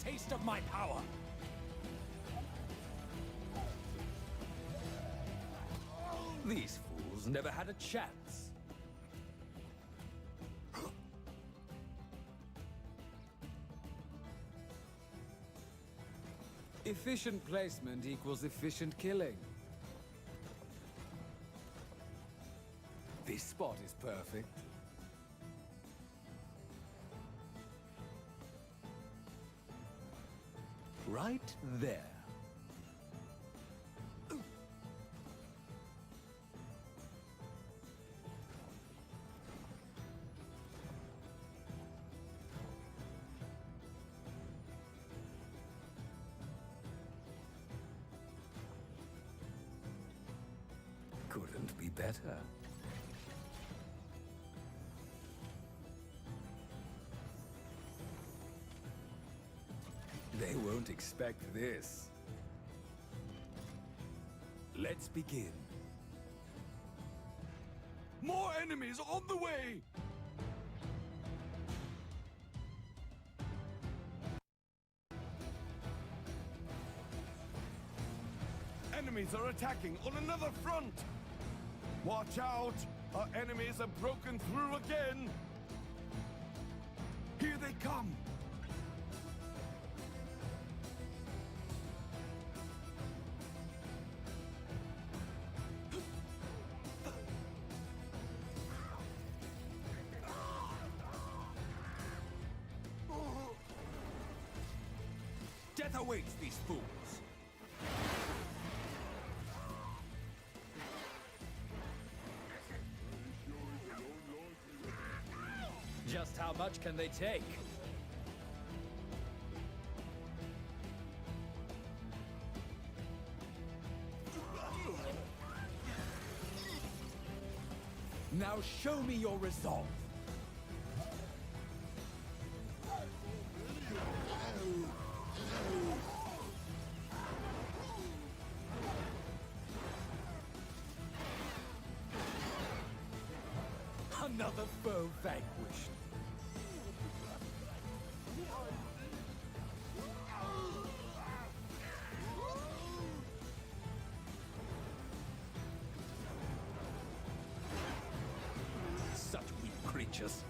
taste of my power! These fools never had a chance. Efficient placement equals efficient killing. This spot is perfect. Right there. Couldn't be better. They won't expect this. Let's begin. More enemies on the way! Enemies are attacking on another front! Watch out! Our enemies have broken through again! Here they come! Death awaits these fools! Just how much can they take? Now show me your resolve! Another foe vanquished. Such weak creatures.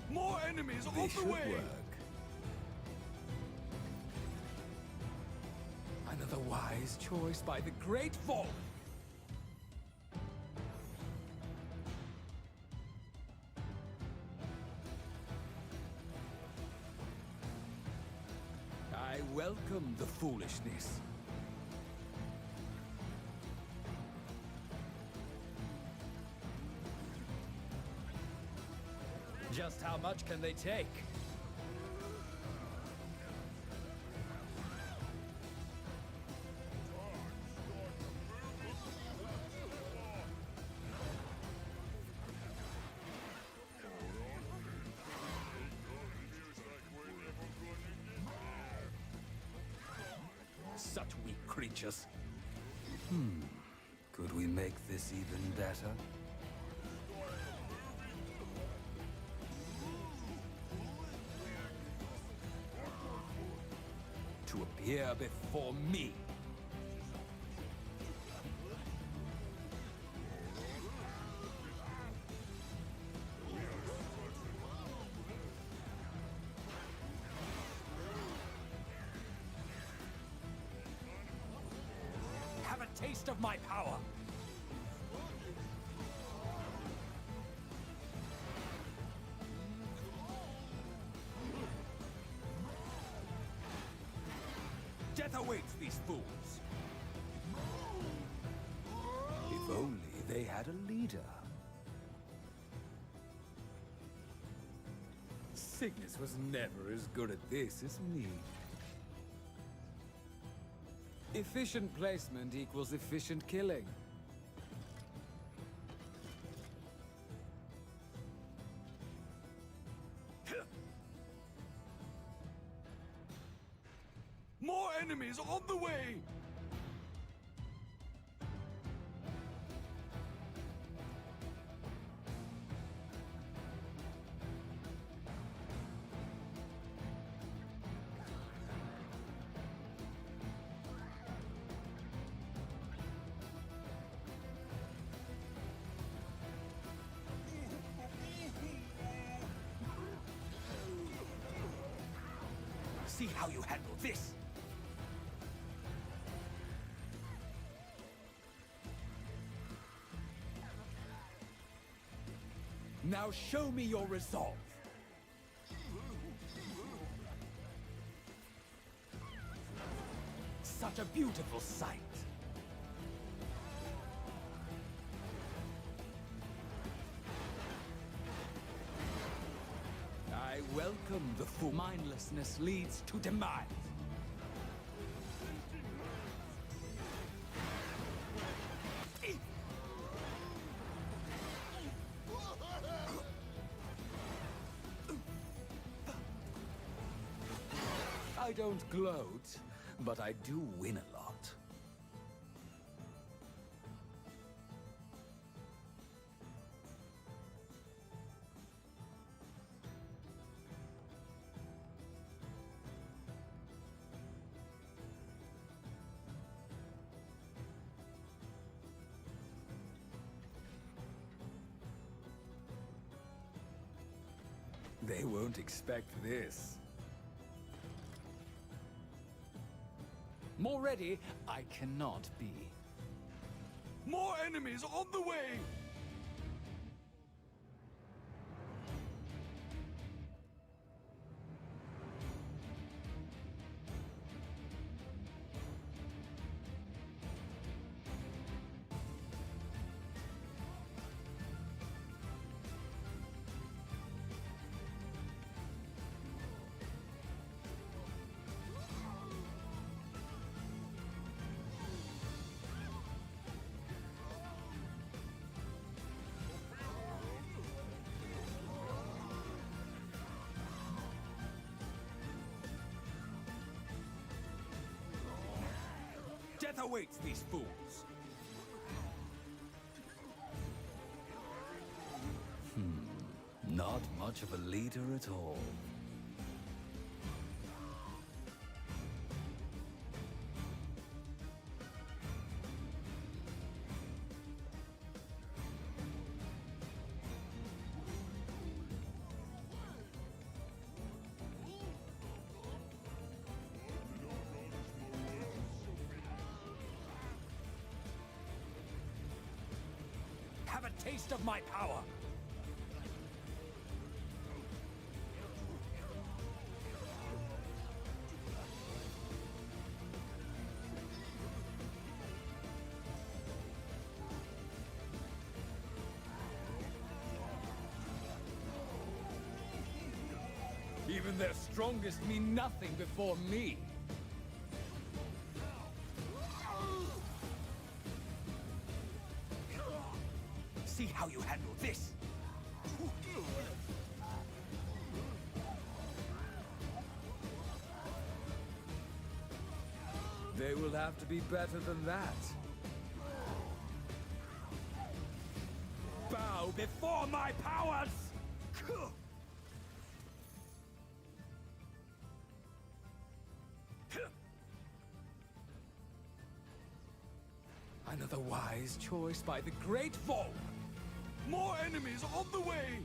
More enemies on This the should way! work. Another wise choice by the Great Vault. I welcome the foolishness. Just how much can they take? Such weak creatures. Could we make this even better? To appear before me. Have a taste of my power. Death awaits these fools. If only they had a leader. Cygnus was never as good at this as me. Efficient placement equals efficient killing. enemies on the way! See how you handle this! Now show me your resolve! Such a beautiful sight! I welcome the fool. Mindlessness leads to demise. I don't gloat, but I do win a lot. They won't expect this. More ready, I cannot be. More enemies on the way! Death awaits these fools! Not much of a leader at all. Have a taste of my power! Even their strongest mean nothing before me. See how you handle this! They will have to be better than that. Bow before my powers! Another wise choice by the Great Volk! More enemies on the way!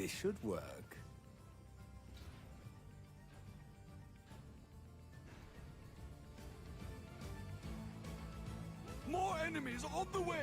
This should work. More enemies on the way!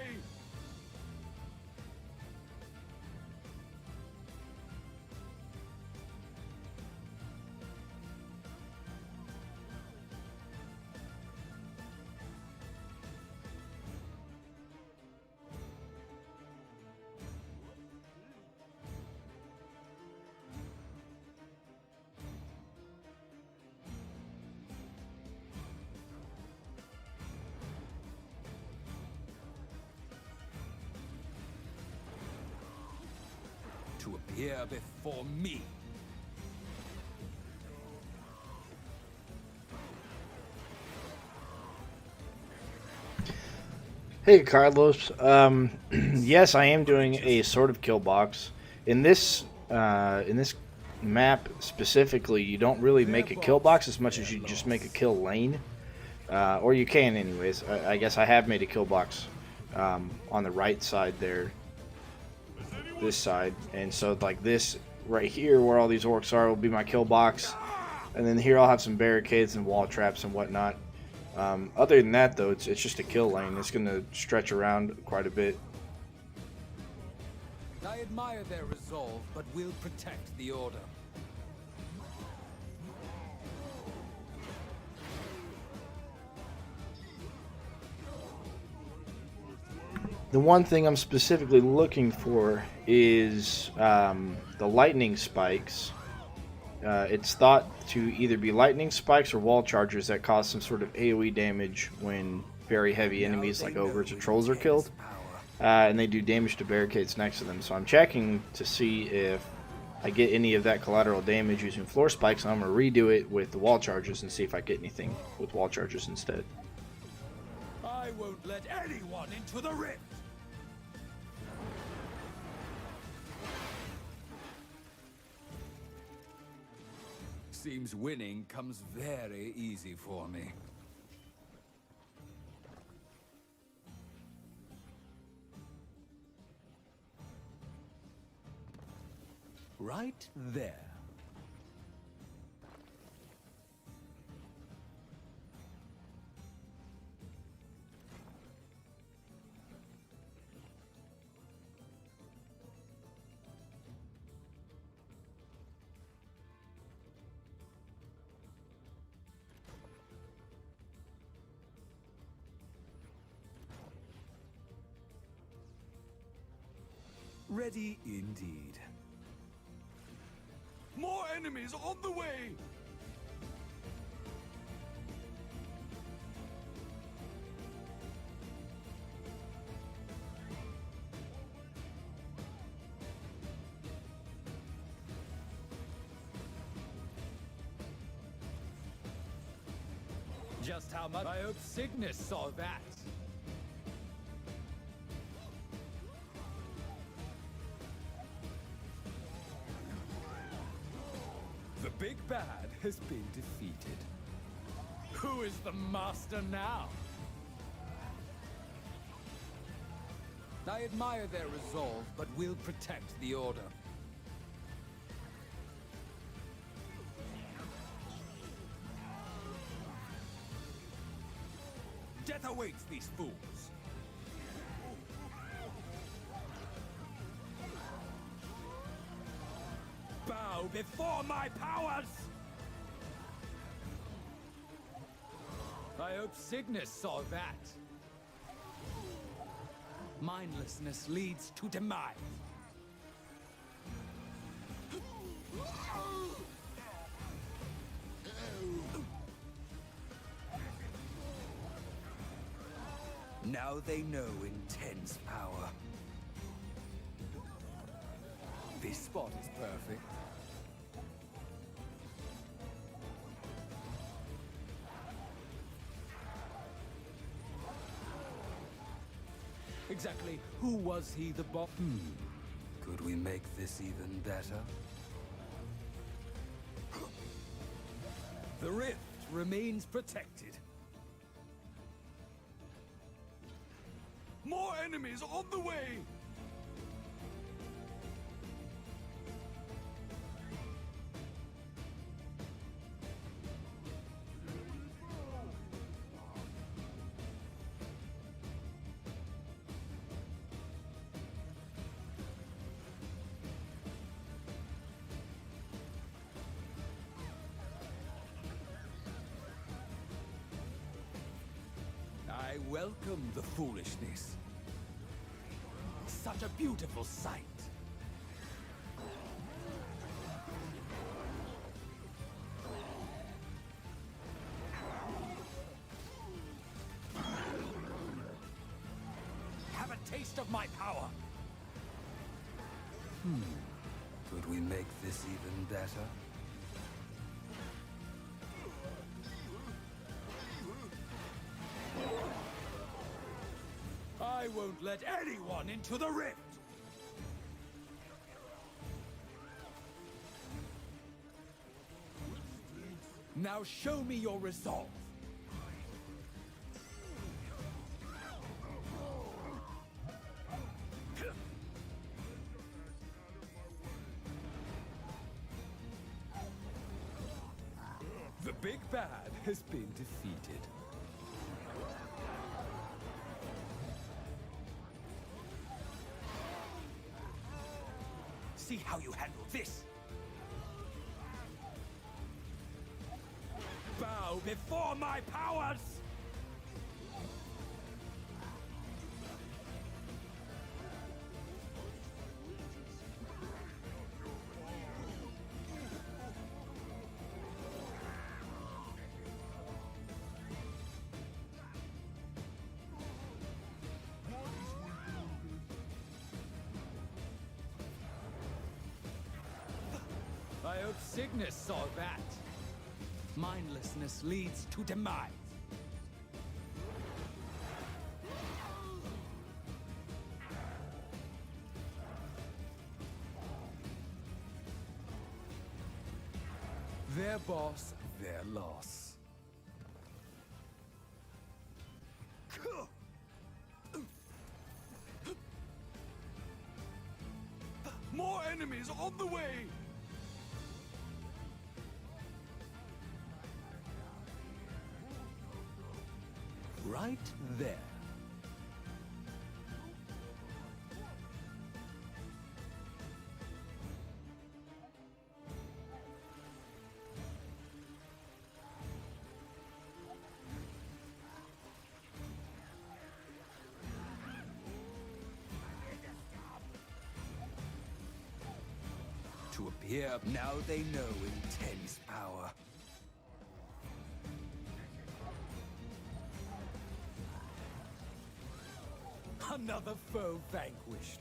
To appear before me. Hey Carlos, yes, I am doing a sort of kill box. In this map specifically, you don't really make a kill box as much as you just make a kill lane, or you can anyways. I guess I have made a kill box on the right side there, this side, and so like this right here where all these orcs are will be my kill box, and then here I'll have some barricades and wall traps and whatnot. Other than that, though, it's just a kill lane. It's going to stretch around quite a bit. I admire their resolve, but will protect the order. The one thing I'm specifically looking for is the lightning spikes. It's thought to either be lightning spikes or wall chargers that cause some sort of AoE damage when very heavy enemies like ogres or trolls are killed. And they do damage to barricades next to them. So I'm checking to see if I get any of that collateral damage using floor spikes, and I'm going to redo it with the wall chargers and see if I get anything with wall chargers instead. I won't let anyone into the rift! Seems winning comes very easy for me. Right there. Ready indeed. More enemies on the way! Just how much I hope Cygnus saw that. The big bad has been defeated. Who is the master now? I admire their resolve, but will protect the order. Death awaits these fools. Bow before my powers! I hope Cygnus saw that. Mindlessness leads to demise. Now they know intense power. This spot is perfect. Exactly who was he, the bot? Could we make this even better? The rift remains protected. More enemies on the way! welcome the foolishness. Such a beautiful sight. Have a taste of my power. Could we make this even better? I won't let anyone into the rift! Now show me your resolve. The big bad has been defeated. See how you handle this. Bow before my powers! I hope Cygnus saw that. Mindlessness leads to demise. Their boss, their loss. More enemies on the way! Right there. To appear, now they know intense power. Another foe vanquished.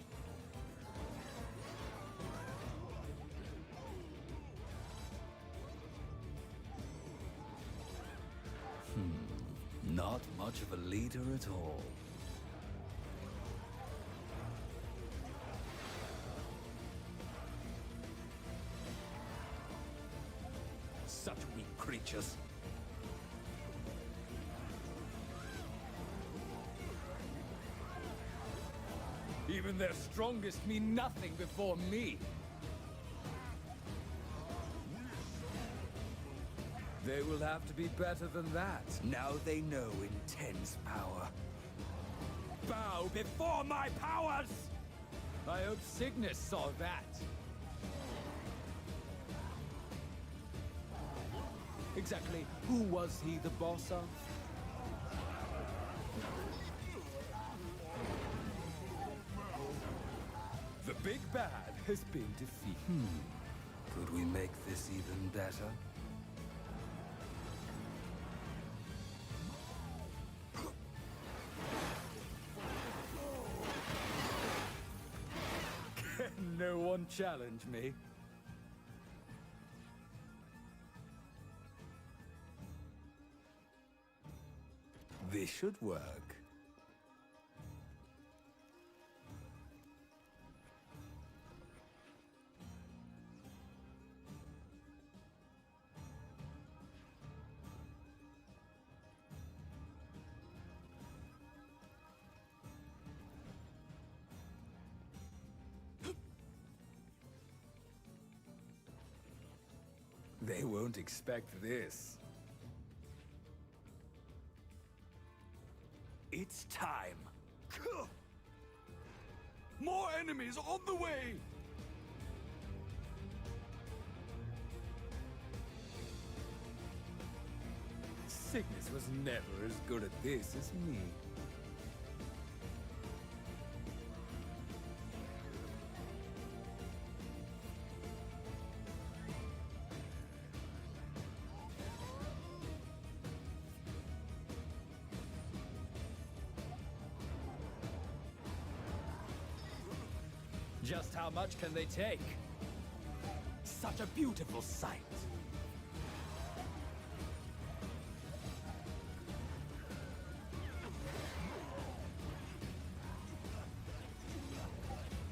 Not much of a leader at all. Such weak creatures. Even their strongest mean nothing before me. They will have to be better than that. Now they know intense power. Bow before my powers! I hope Cygnus saw that. Exactly who was he the boss of? The big bad has been defeated. Could we make this even better? Can no one challenge me? This should work. They won't expect this. It's time. More enemies on the way! Cygnus was never as good at this as me. Just how much can they take? Such a beautiful sight.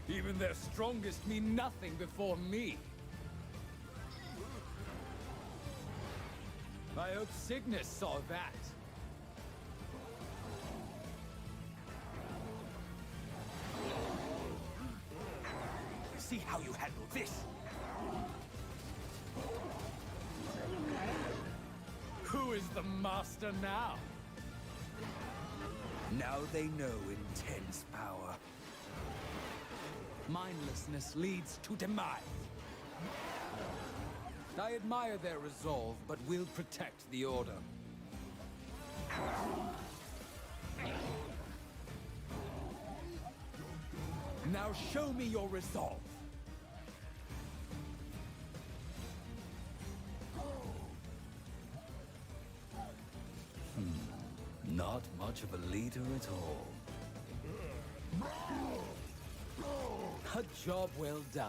Even their strongest mean nothing before me. I hope Cygnus saw that. See how you handle this. Who is the master now? Now they know intense power. Mindlessness leads to demise. I admire their resolve, but will protect the Order. Now show me your resolve. Not much of a leader at all. A job well done.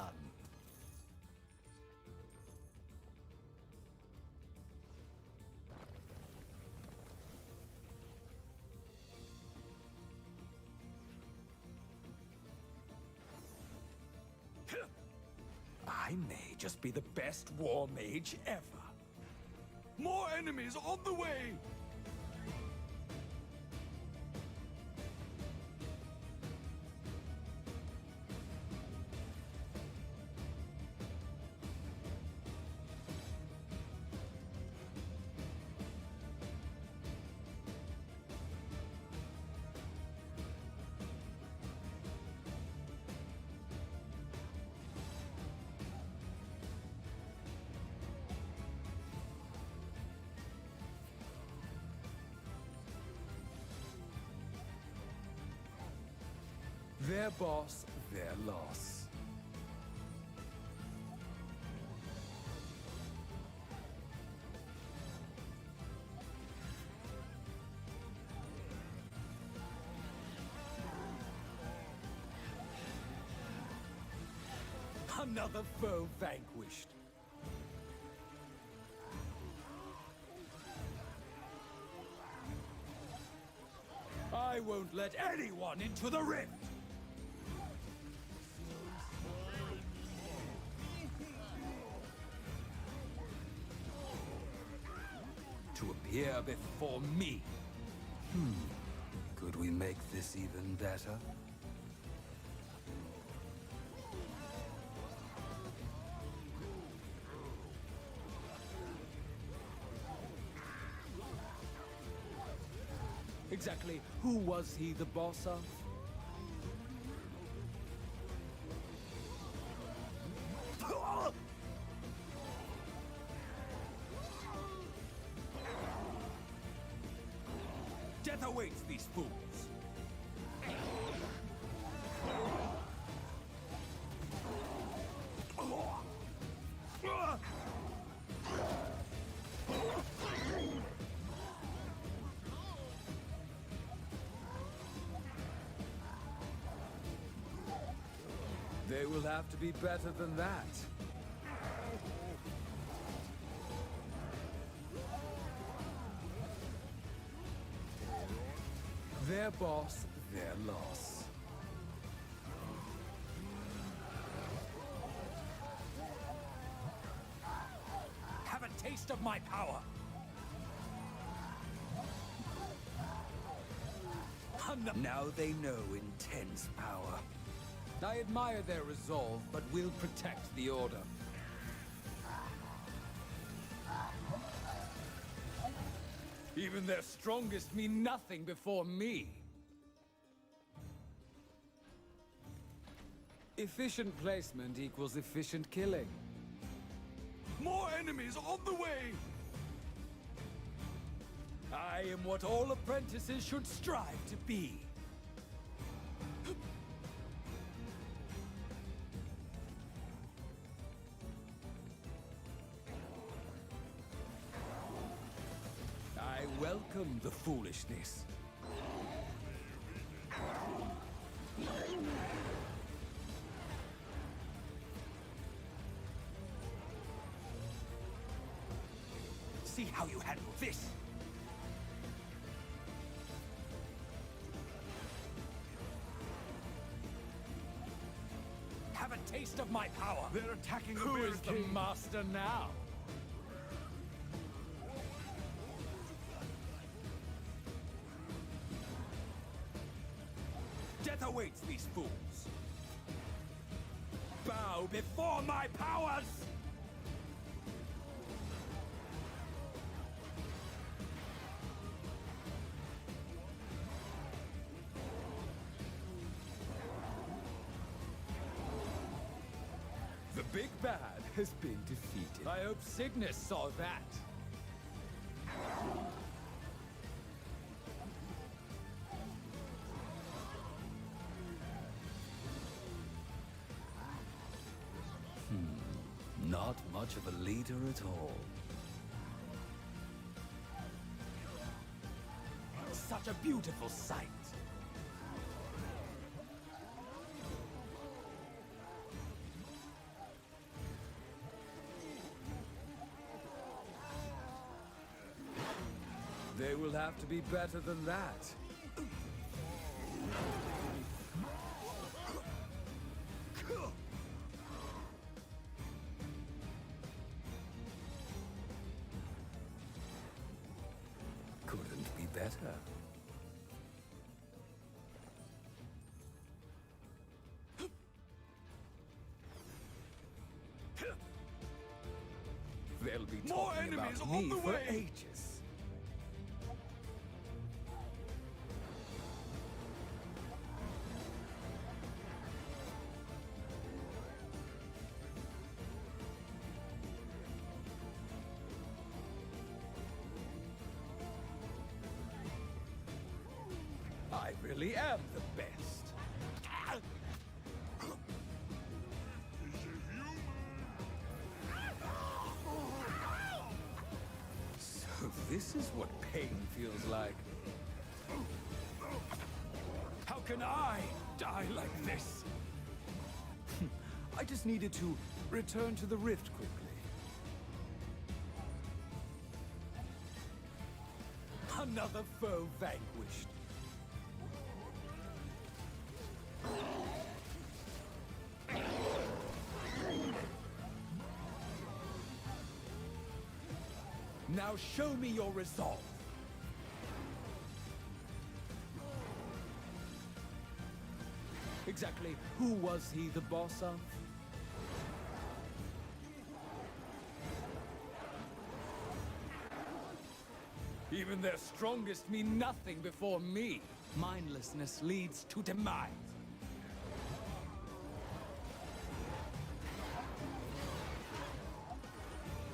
I may just be the best war mage ever. More enemies on the way! Their boss, their loss. Another foe vanquished. I won't let anyone into the rift! To appear before me. Could we make this even better? Exactly who was he the boss of? Death awaits these fools! They will have to be better than that. Their boss, their loss. Have a taste of my power! Now they know intense power. I admire their resolve, but will protect the Order. Even their strongest mean nothing before me. Efficient placement equals efficient killing. More enemies on the way! I am what all apprentices should strive to be. I welcome the foolishness. See how you handle this! Have a taste of my power! They're attacking the Who Bear is the King. master now? Death awaits these fools! Bow before my powers! The big bad has been defeated. I hope Cygnus saw that. Not much of a leader at all. Such a beautiful sight. They will have to be better than that. Couldn't be better. They'll be More talking enemies about on me the for way. ages. I really am the best. So this is what pain feels like. How can I die like this? I just needed to return to the rift quickly. Another foe vanquished. Now show me your resolve. Exactly who was he the boss of? Even their strongest mean nothing before me. Mindlessness leads to demise.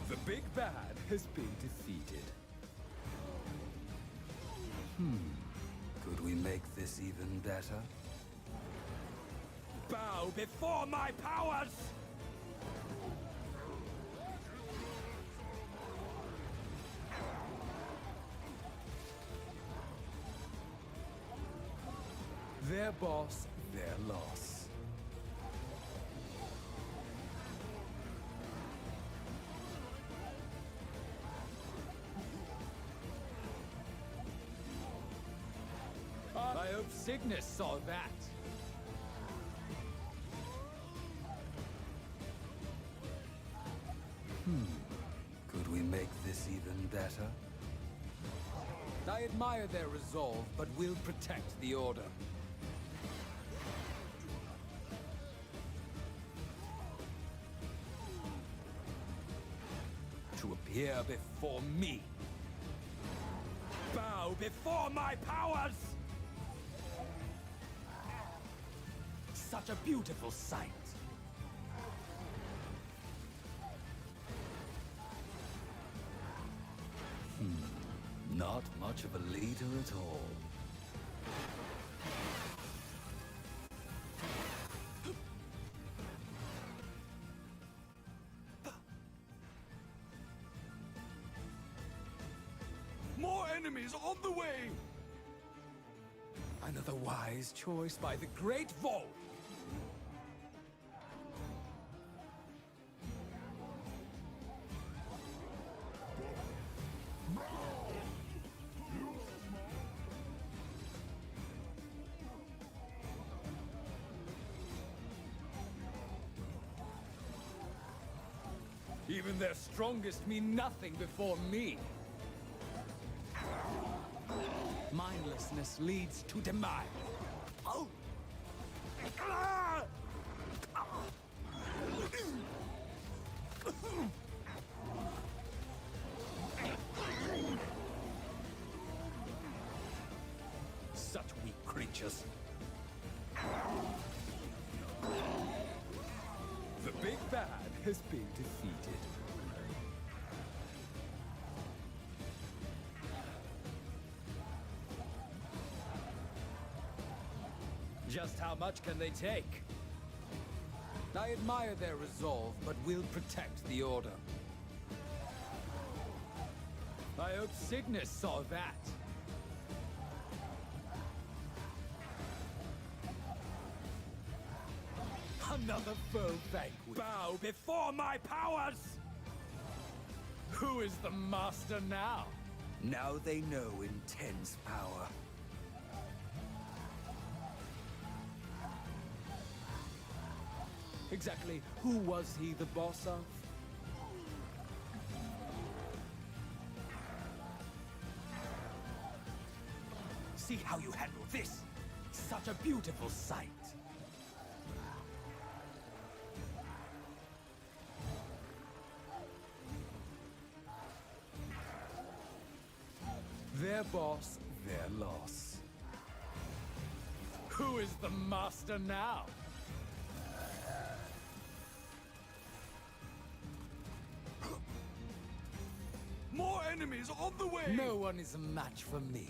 The big bad has been defeated. Could we make this even better? Bow before my powers! Their boss, their loss. I hope Cygnus saw that. Could we make this even better? I admire their resolve, but we'll protect the Order. To appear before me. Bow before my powers! Such a beautiful sight. Not much of a leader at all. More enemies on the way! Another wise choice by the Great Vault. Even their strongest mean nothing before me. Mindlessness leads to demise. Oh! Such weak creatures. The big bad has been defeated. Just how much can they take? I admire their resolve, but will protect the Order. I hope Cygnus saw that. Another foe vanquished. Bow before my powers! Who is the master now? Now they know intense power. Exactly who was he the boss of? See how you handle this! Such a beautiful sight! Their boss, their loss. Who is the master now? More enemies on the way! No one is a match for me.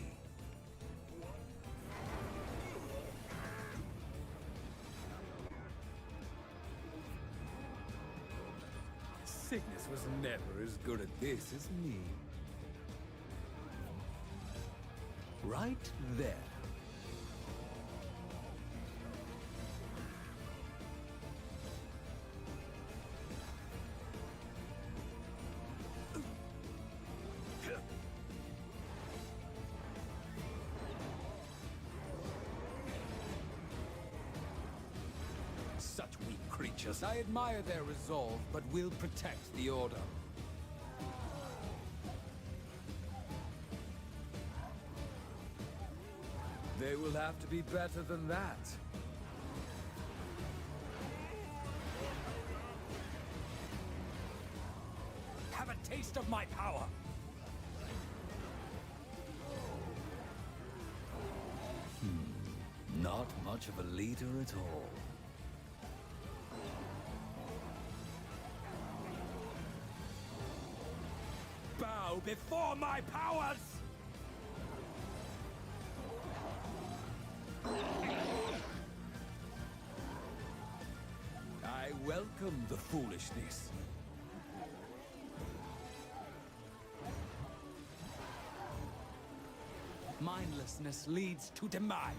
Cygnus was never as good at this as me. Right there. Such weak creatures. I admire their resolve, but will protect the Order. They will have to be better than that. Have a taste of my power! Not much of a leader at all. Bow before my powers! I welcome the foolishness. Mindlessness leads to demise.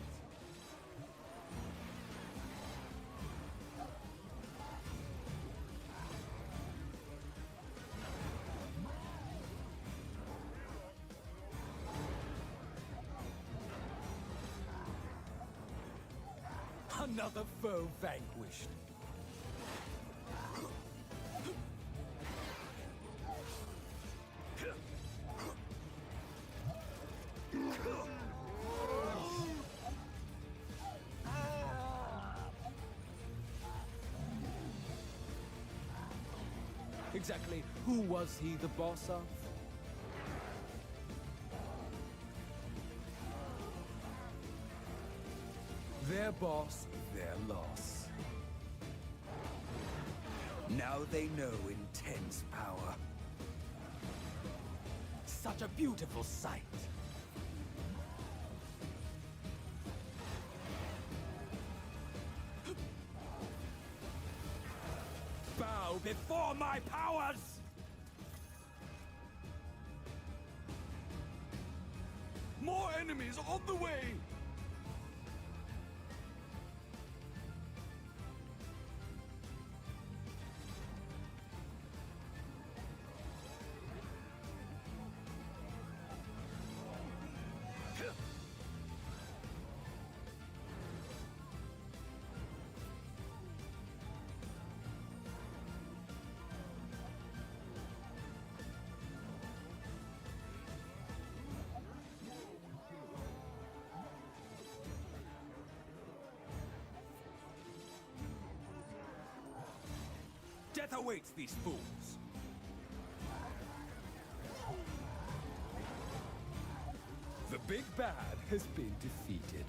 Another foe vanquished. Exactly who was he the boss of? Their boss, their loss. Now they know intense power. Such a beautiful sight. Bow before my powers! More enemies on the way! Death awaits these fools! The big bad has been defeated.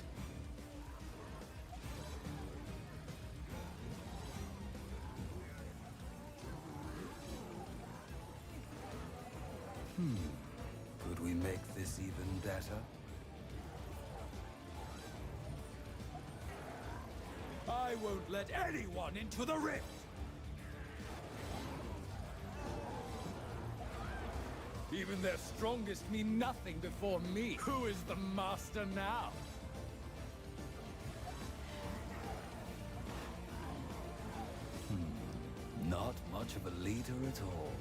Could we make this even better? I won't let anyone into the rift! Even their strongest mean nothing before me. Who is the master now? Not much of a leader at all.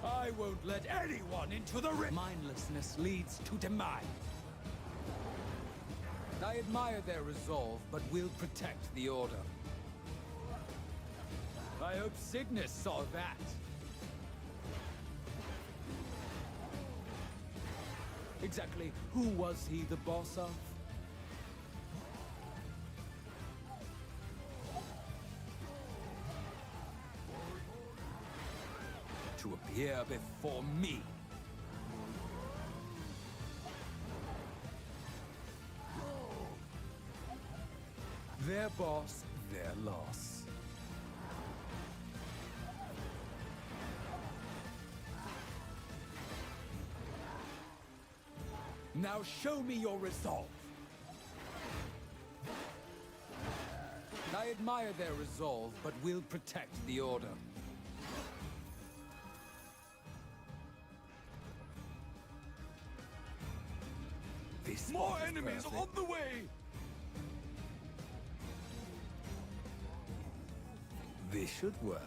I won't let anyone into the rift! Mindlessness leads to demise. I admire their resolve, but will protect the Order. I hope Cygnus saw that. Exactly who was he the boss of? To appear before me. Their boss, their loss. Now show me your resolve. I admire their resolve, but will protect the Order. This More spot is enemies perfect. on the way! This should work.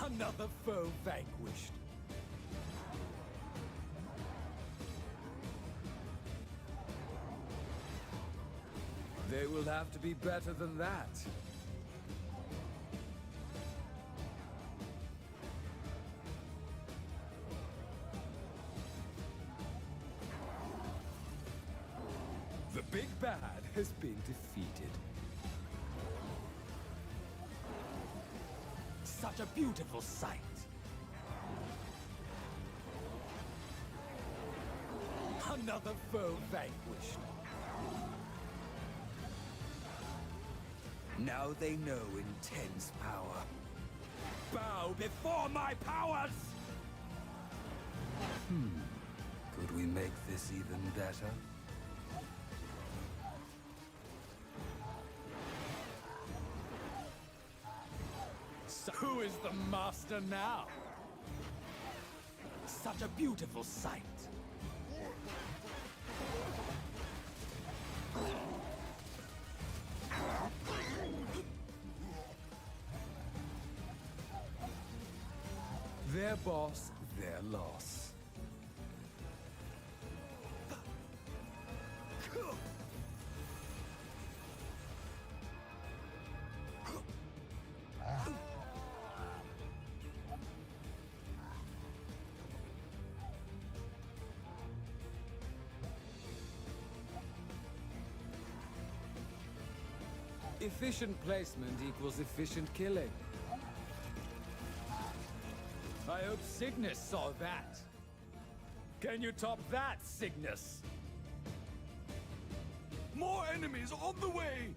Another foe vanquished. They will have to be better than that. The big bad has been defeated. Such a beautiful sight. Another foe vanquished. Now they know intense power. Bow before my powers! Could we make this even better? So who is the master now? Such a beautiful sight. Their boss, their loss. Efficient placement equals efficient killing. I hope Cygnus saw that. Can you top that, Cygnus? More enemies on the way!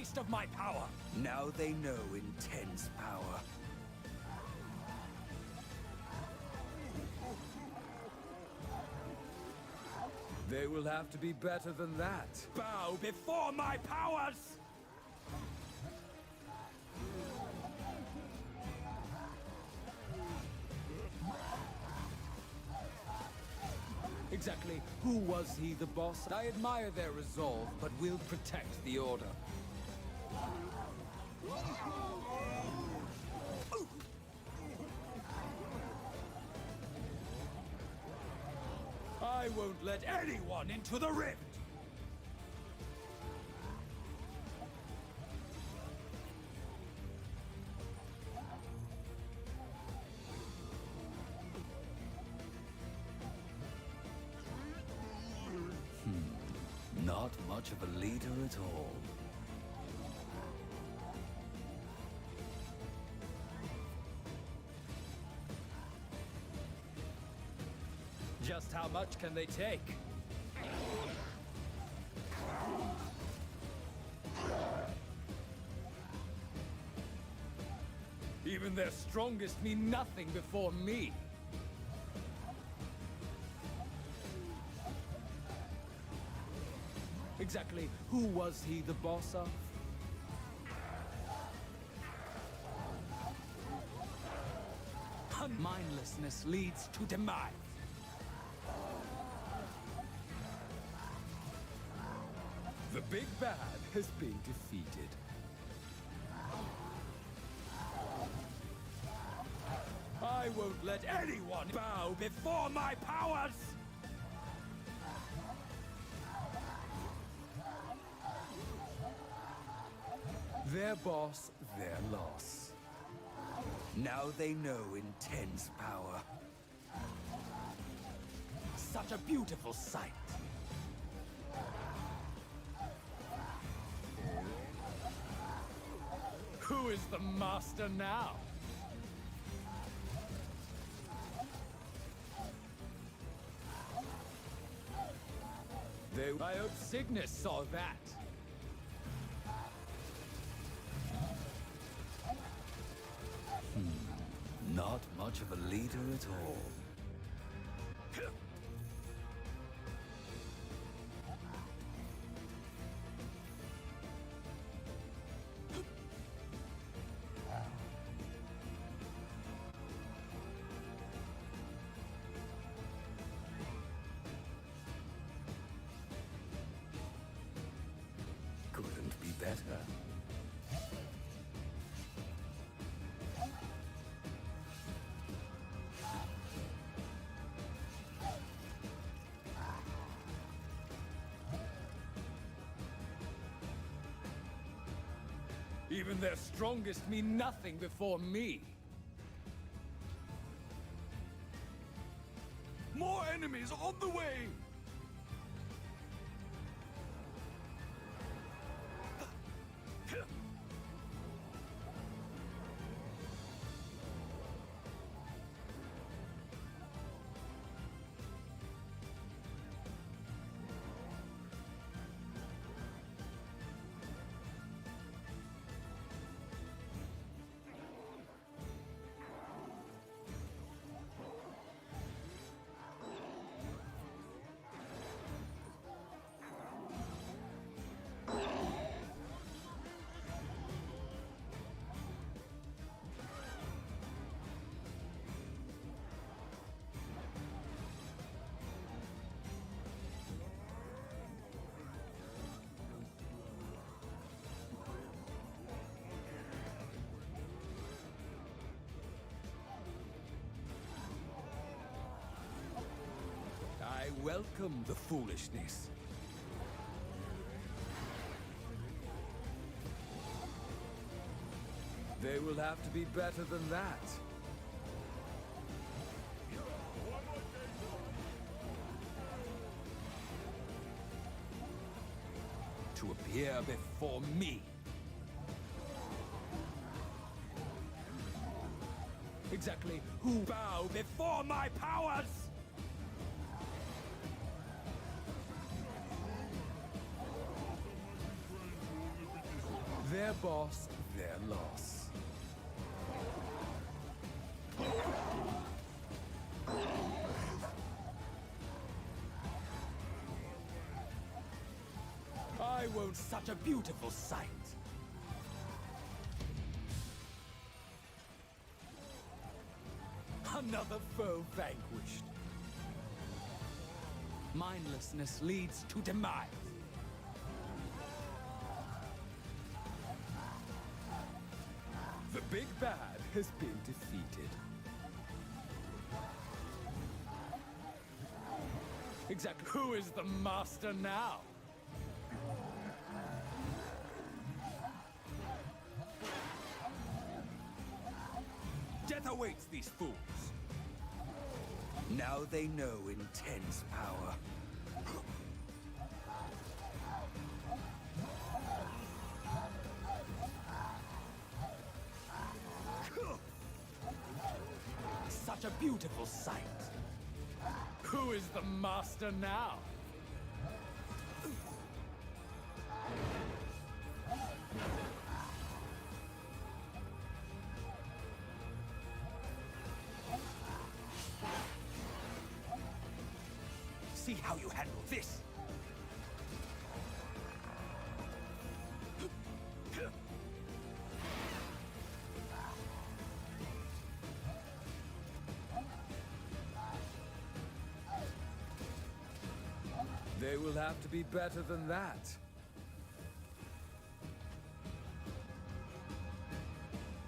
taste of my power. Now they know intense power. They will have to be better than that. Bow before my powers! Exactly who was he, the boss? I admire their resolve, but will protect the Order. I won't let anyone into the rift! Not much of a leader at all. Just how much can they take? Even their strongest mean nothing before me. Exactly who was he, the boss of? Mindlessness leads to demise. The big bad has been defeated. I won't let anyone bow before my powers! Their boss, their loss. Now they know intense power. Such a beautiful sight. Who is the master now? I hope Cygnus saw that. Not much of a leader at all. Couldn't be better. Even their strongest mean nothing before me. More enemies on the way! I welcome the foolishness. They will have to be better than that. To appear before me. Exactly who bow before my powers? Their boss, their loss. I won't such a beautiful sight. Another foe vanquished. Mindlessness leads to demise. The big bad has been defeated. Exactly. Who is the master now? Death awaits these fools. Now they know intense power. Such a beautiful sight. Who is the master now? See how you handle this. They will have to be better than that.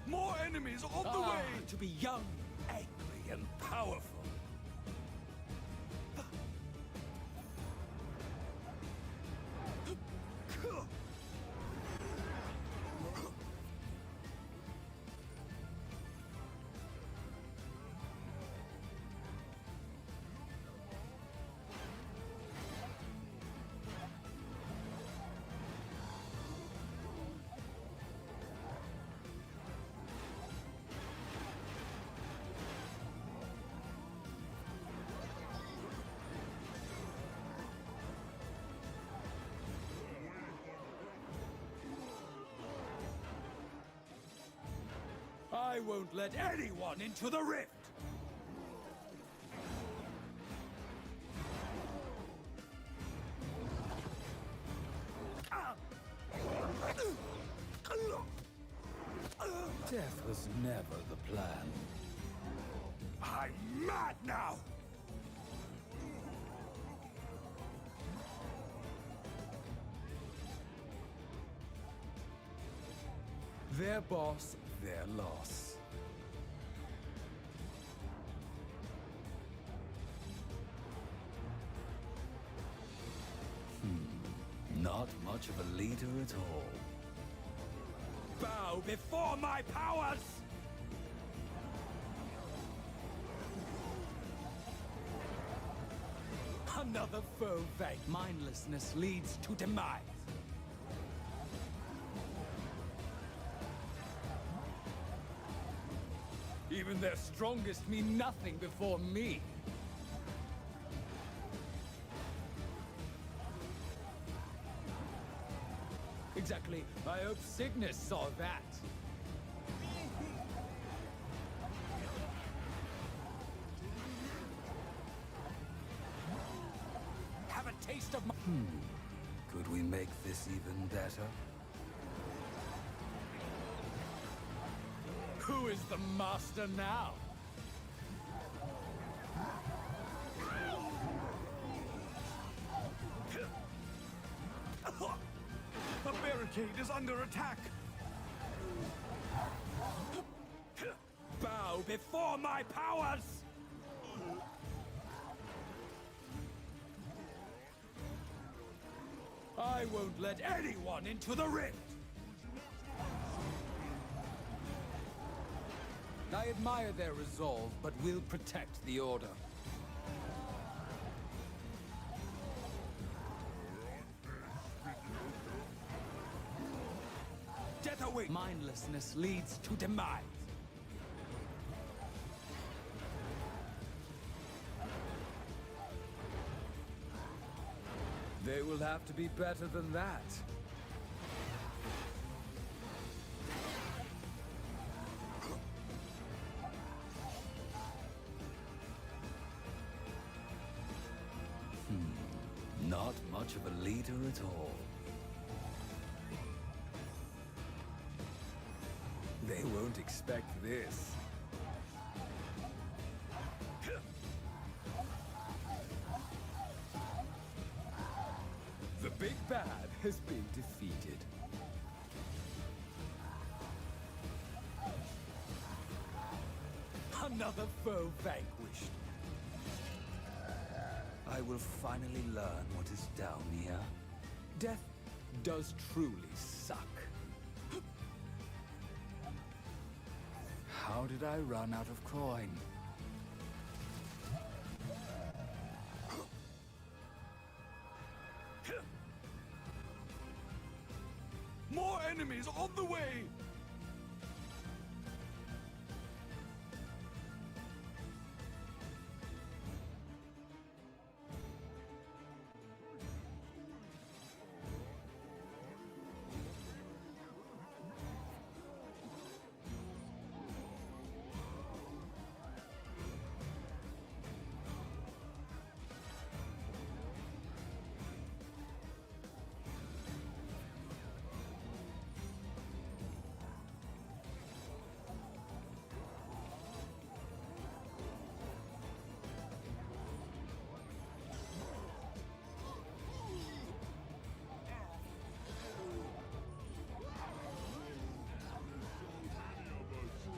More enemies on the way! To be young, angry, and powerful. I won't let anyone into the rift! Death was never the plan. I'm mad now! Their boss, their loss. Not much of a leader at all. Bow before my powers! Another foe vanquished. Mindlessness leads to demise. Even their strongest mean nothing before me. Exactly. I hope Cygnus saw that. Have a taste of my... Could we make this even better? Who is the master now? The barricade is under attack! Bow before my powers! I won't let anyone into the rift! I admire their resolve, but will protect the Order. Death awaits. Mindlessness leads to demise. They will have to be better than that. much of a leader at all. They won't expect this. The big bad has been defeated. Another foe vanquished. I will finally learn what is down here. Death does truly suck. How did I run out of coin? More enemies on the way!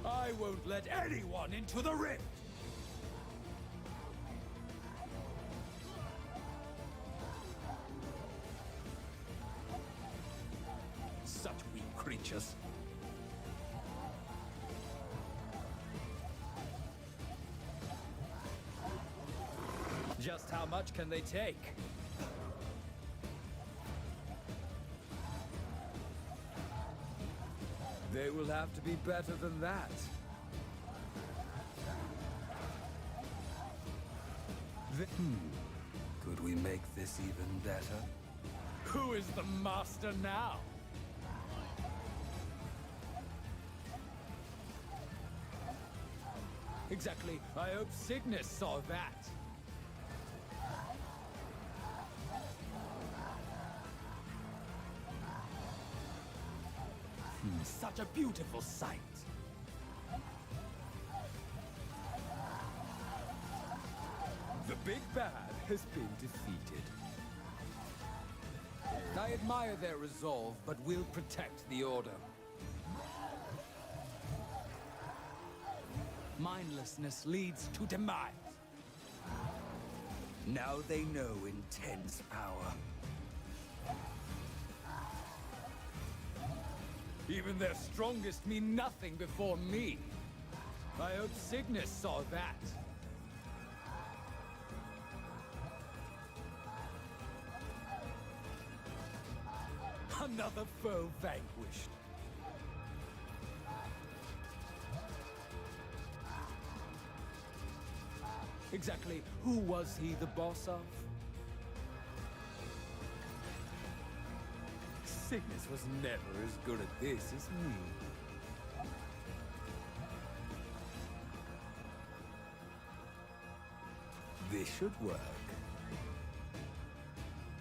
I won't let anyone into the rift! Such weak creatures. Just how much can they take? They will have to be better than that. Could we make this even better? Who is the master now? Exactly. I hope Cygnus saw that. Such a beautiful sight. The big bad has been defeated. I admire their resolve, but will protect the Order. Mindlessness leads to demise. Now they know intense power. Even their strongest mean nothing before me. I hope Cygnus saw that. Another foe vanquished. Exactly who was he the boss of? Cygnus was never as good at this as me. This should work.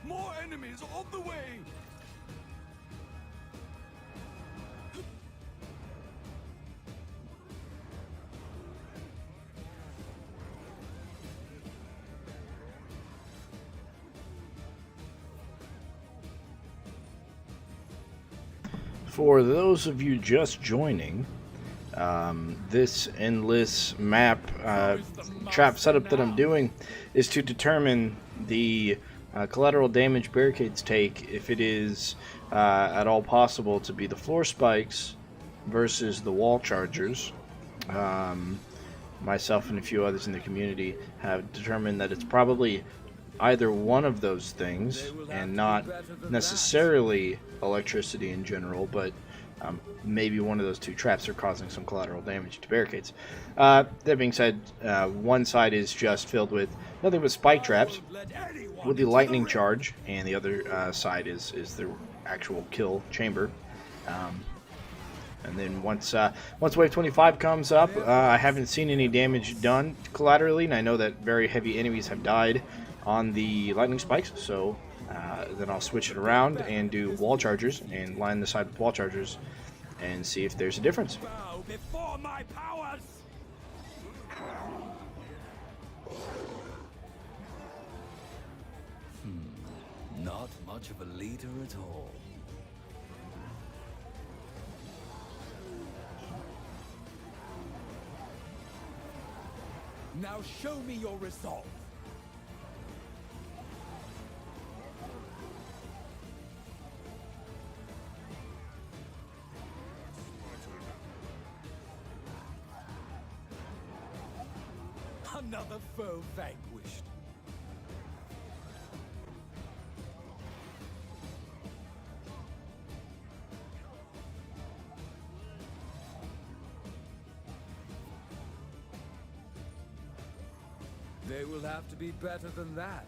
More enemies on the way! For those of you just joining, this endless map trap setup that I'm doing is to determine the collateral damage barricades take if it is at all possible to be the floor spikes versus the wall chargers. Myself and a few others in the community have determined that it's probably either one of those things and not necessarily electricity in general, but maybe one of those two traps are causing some collateral damage to barricades. That being said, one side is just filled with nothing but spike traps with the lightning charge, and the other side is the actual kill chamber. And then once wave 25 comes up, I haven't seen any damage done collaterally, and I know that very heavy enemies have died on the lightning spikes, so Then I'll switch it around and do wall chargers and line the side with wall chargers and see if there's a difference. Bow before my powers! Not much of a leader at all. Now show me your resolve. Another foe vanquished. They will have to be better than that.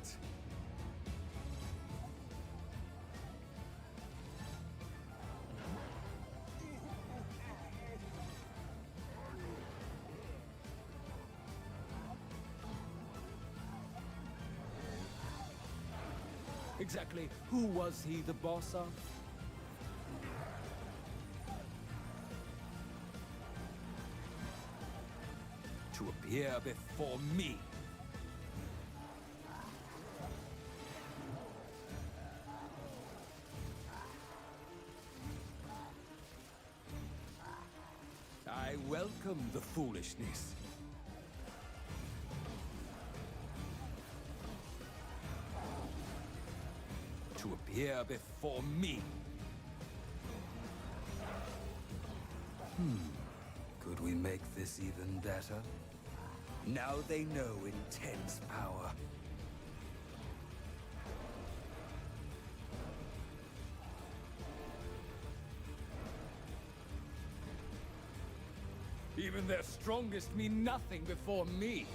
Exactly who was he the boss of? To appear before me. I welcome the foolishness. To appear before me. Could we make this even better? Now they know intense power. Even their strongest mean nothing before me.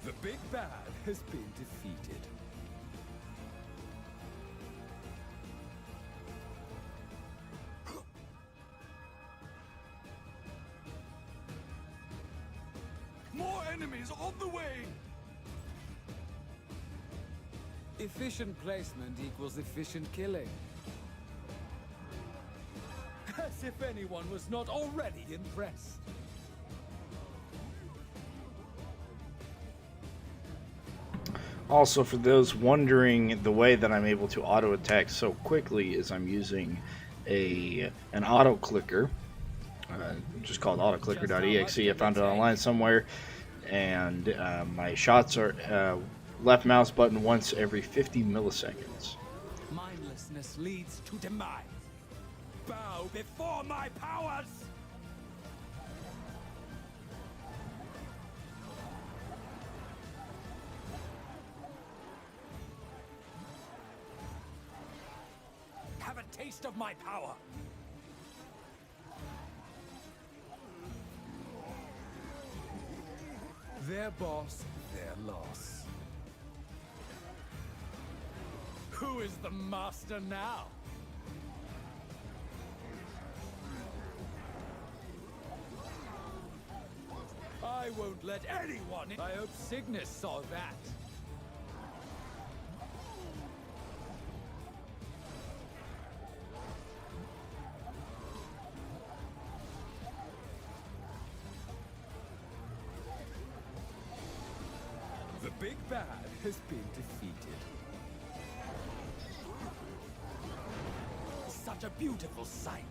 The big bad has been defeated. More enemies on the way! Efficient placement equals efficient killing. As if anyone was not already impressed. Also, for those wondering, the way that I'm able to auto attack so quickly is I'm using an auto clicker, just called autoclicker.exe. I found it online somewhere, and my shots are left mouse button once every 50 milliseconds. Mindlessness leads to demise. Bow before my powers! Have a taste of my power! Their boss, their loss. Who is the master now? I won't let anyone in. I hope Cygnus saw that. The big bad has been defeated. Such a beautiful sight.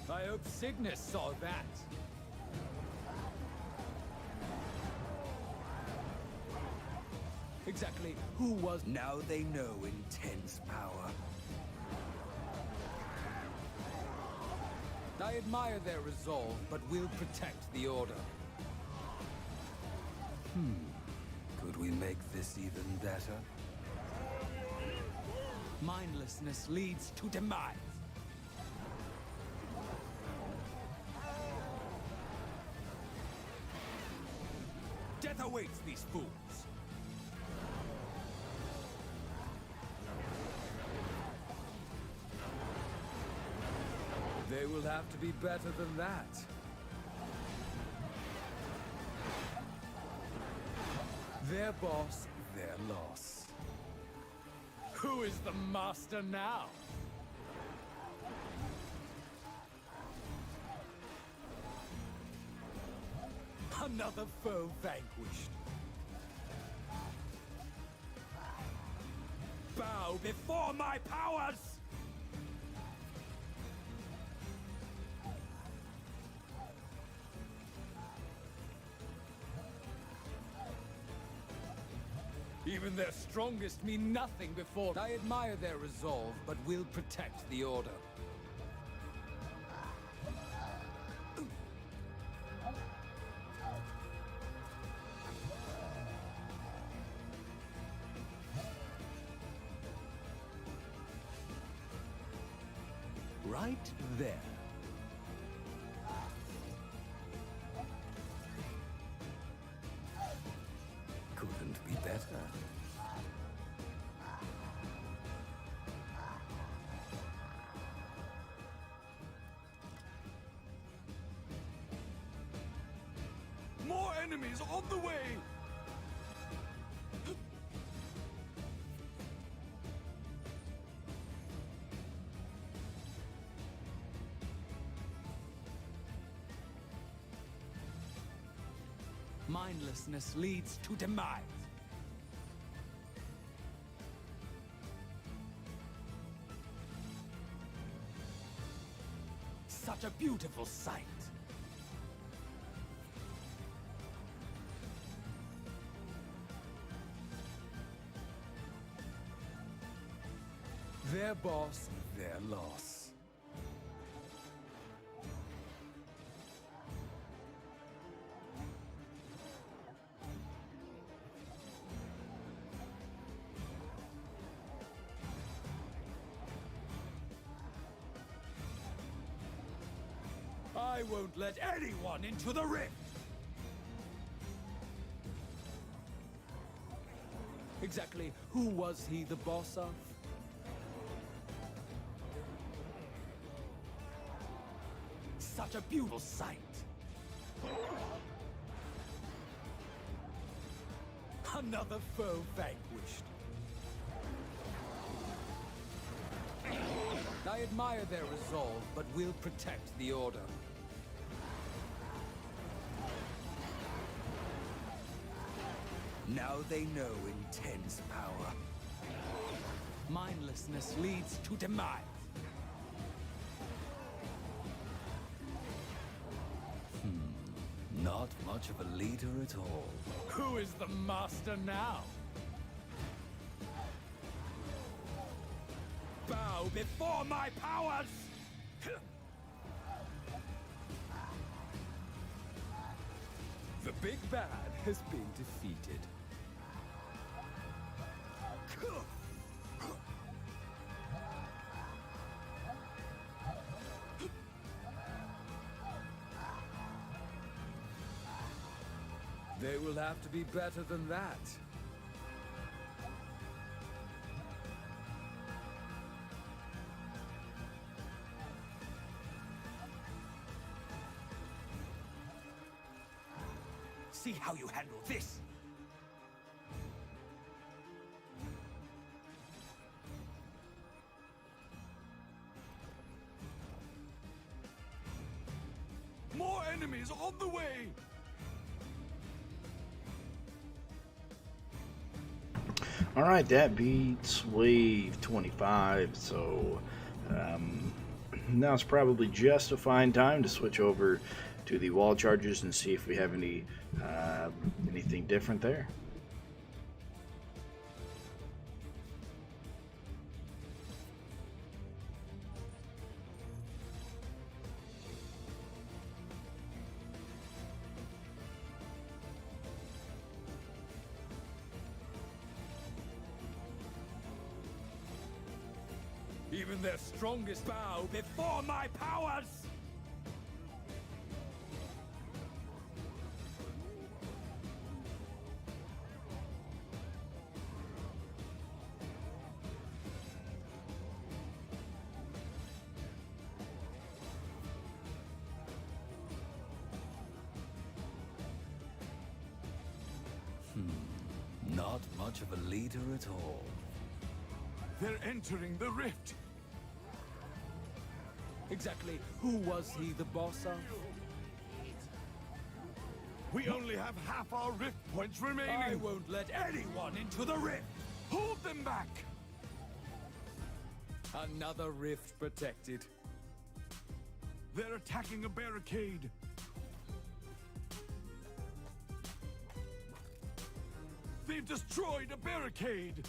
I hope Cygnus saw that. Exactly who was... Now they know intense power. I admire their resolve, but will protect the Order. Could we make this even better? Mindlessness leads to demise. Death awaits these fools. They will have to be better than that. Their boss, their loss. Who is the master now? Another foe vanquished. Bow before my powers! Even their strongest mean nothing before. I admire their resolve, but will protect the Order. Right there. Couldn't be better. More enemies on the way! Mindlessness leads to demise. Such a beautiful sight. Their boss, their loss. I won't let anyone into the rift! Exactly who was he the boss of? Such a beautiful sight! Another foe vanquished. I admire their resolve, but will protect the Order. Now they know intense power. Mindlessness leads to demise. Not much of a leader at all. Who is the master now? Bow before my powers! The big bad has been defeated. They will have to be better than that. See how you handle this! More enemies on the way! All right, that beats Wave 25. So now it's probably just a fine time to switch over to the wall charges and see if we have anything different there. Even their strongest bow before my powers! Not much of a leader at all. They're entering the rift. Exactly who was he the boss of? We only have half our rift points remaining. I won't let anyone into the rift! Hold them back! Another rift protected. They're attacking a barricade. They've destroyed a barricade!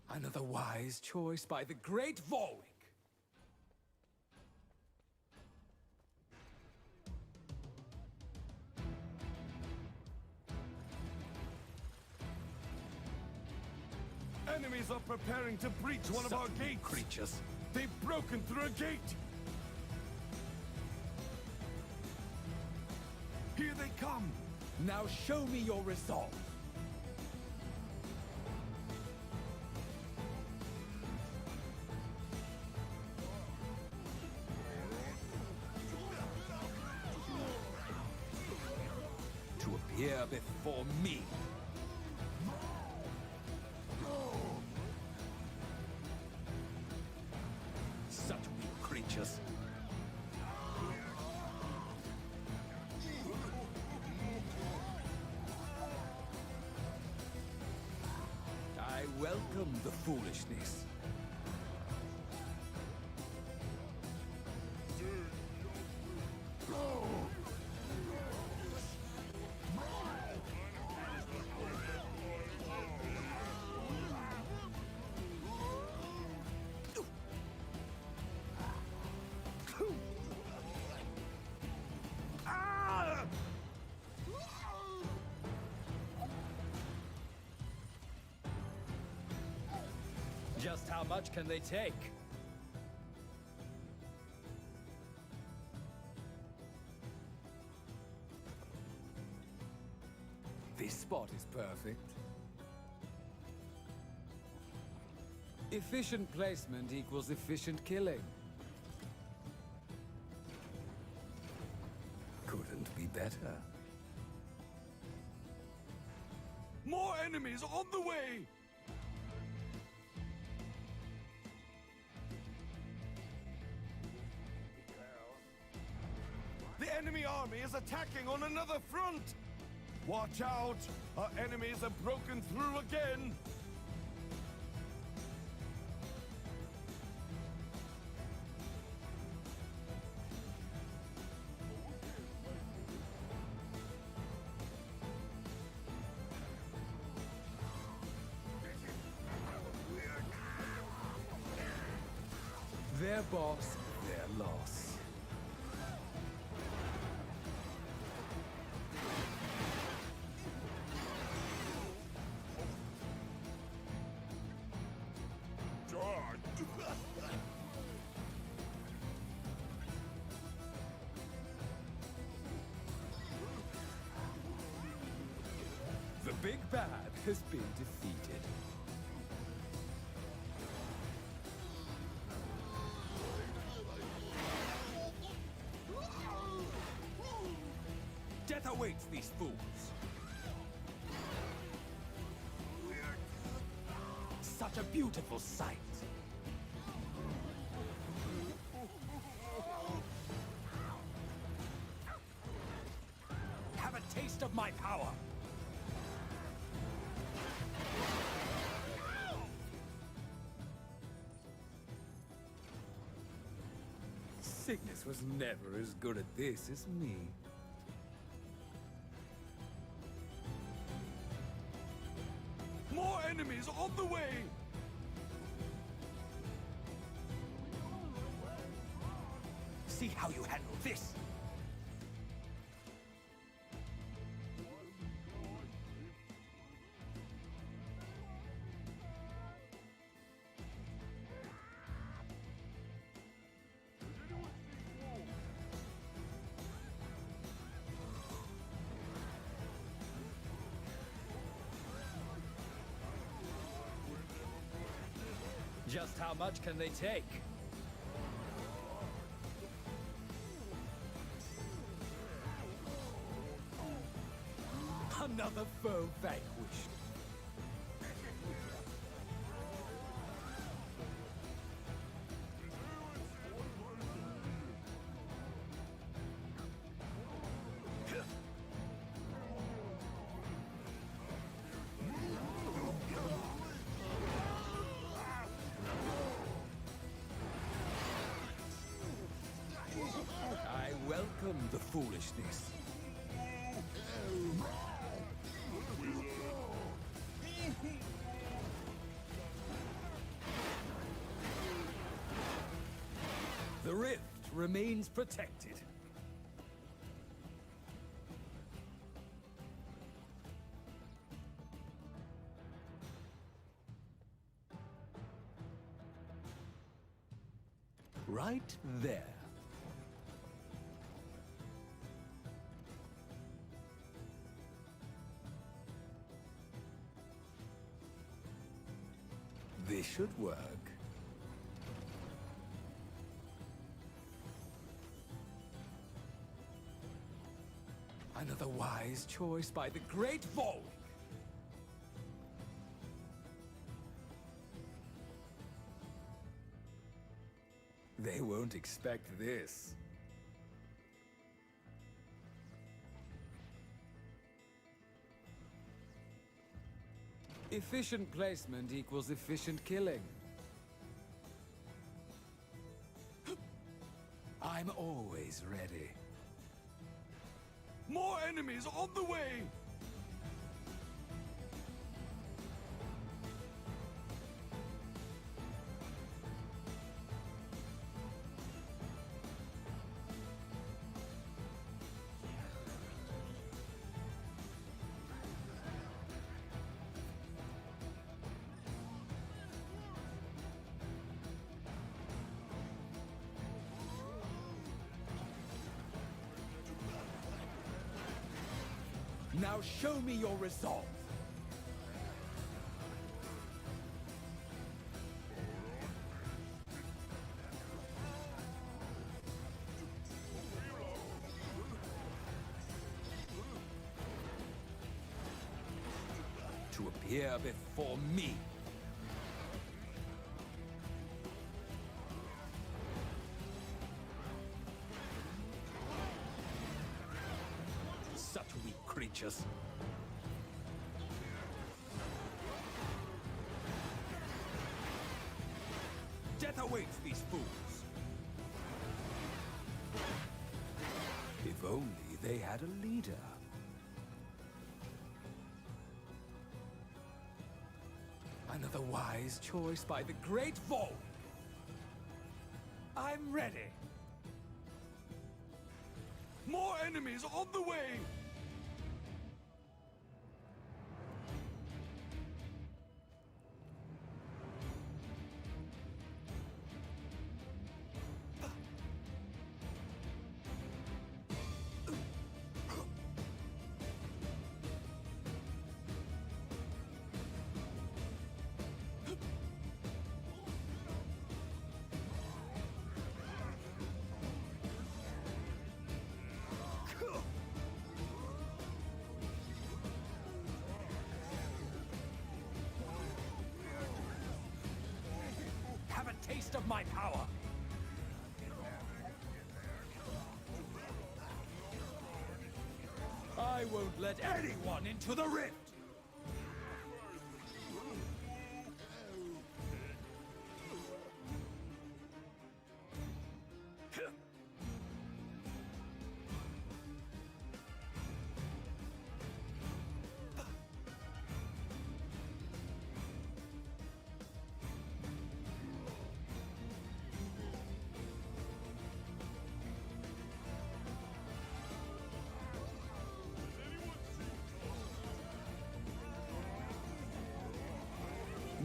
Another wise choice by the great Volwick. Enemies are preparing to breach one of our Subtle gates. creatures. They've broken through a gate. Here they come. Now show me your resolve. To appear before me. Such weak creatures. I welcome the foolishness. Just how much can they take? This spot is perfect. Efficient placement equals efficient killing. Couldn't be better. More enemies on the way! The enemy army is attacking on another front! Watch out! Our enemies have broken through again! Their boss, their loss. The big bad has been defeated. Death awaits these fools. Such a beautiful sight. Have a taste of my power. Cygnus was never as good at this as me. More enemies on the way! see how you handle this. Just how much can they take? Another foe vanquished. I welcome the foolishness. The rift remains protected. Right there. This should work. Another wise choice by the Great Volk. They won't expect this. Efficient placement equals efficient killing. I'm always ready. More enemies on the way! Now show me your resolve. To appear before me. Such weak creatures. Death awaits these fools. If only they had a leader. Another wise choice by the Great Volk. I'm ready. More enemies on the way! Have a taste of my power. I won't let anyone into the rift.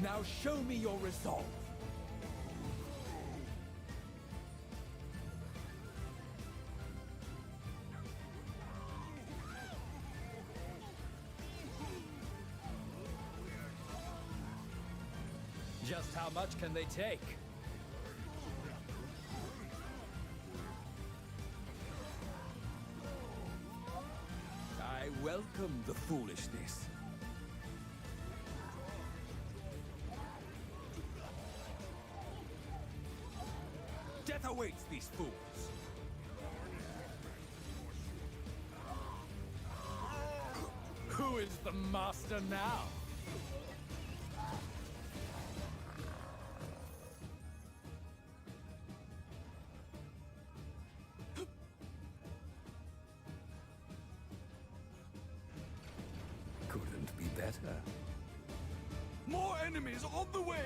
Now show me your resolve. Just how much can they take? I welcome the foolishness. Death awaits these fools. Who is the master now? Couldn't be better. More enemies on the way!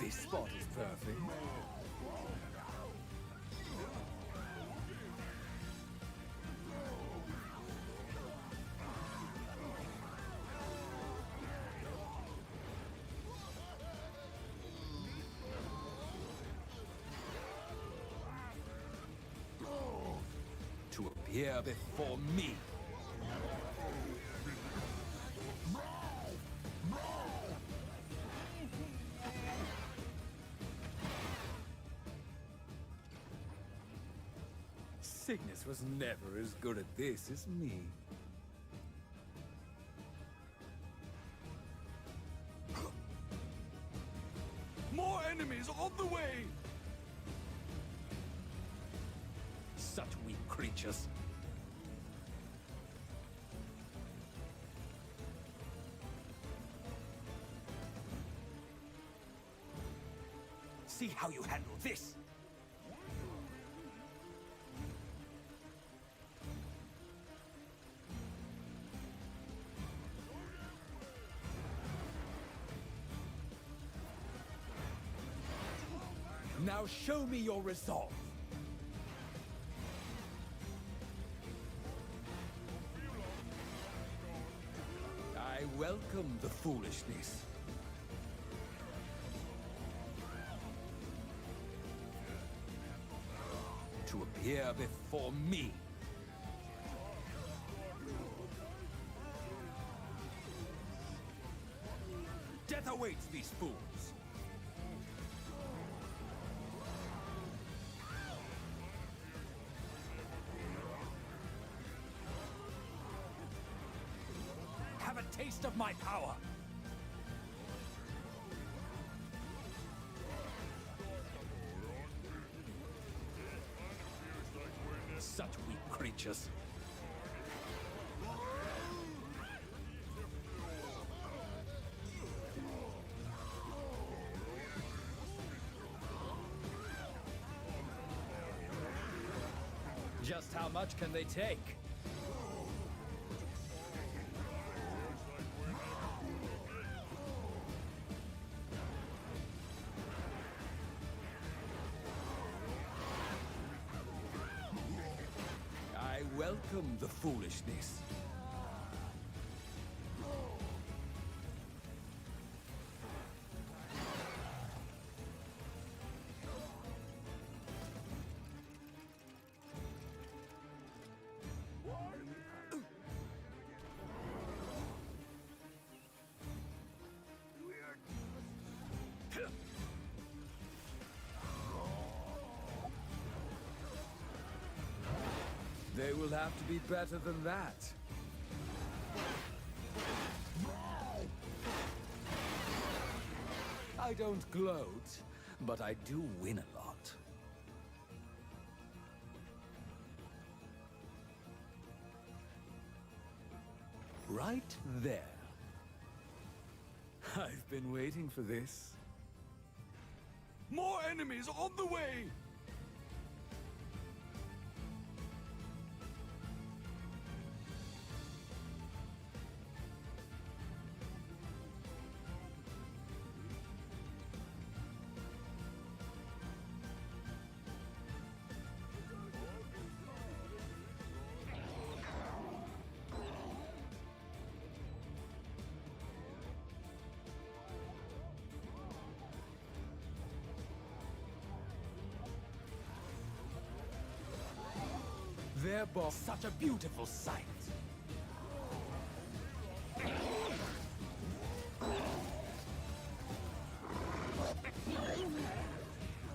This spot is perfect. To appear before me. Cygnus was never as good at this as me. More enemies on the way! Such weak creatures. See how you handle this. Now show me your resolve. I welcome the foolishness. To appear before me. Death awaits these fools. Have a taste of my power. Such weak creatures. Just how much can they take? I welcome the foolishness. They will have to be better than that. I don't gloat, but I do win a lot. Right there. I've been waiting for this. More enemies on the way! Their boss, such a beautiful sight.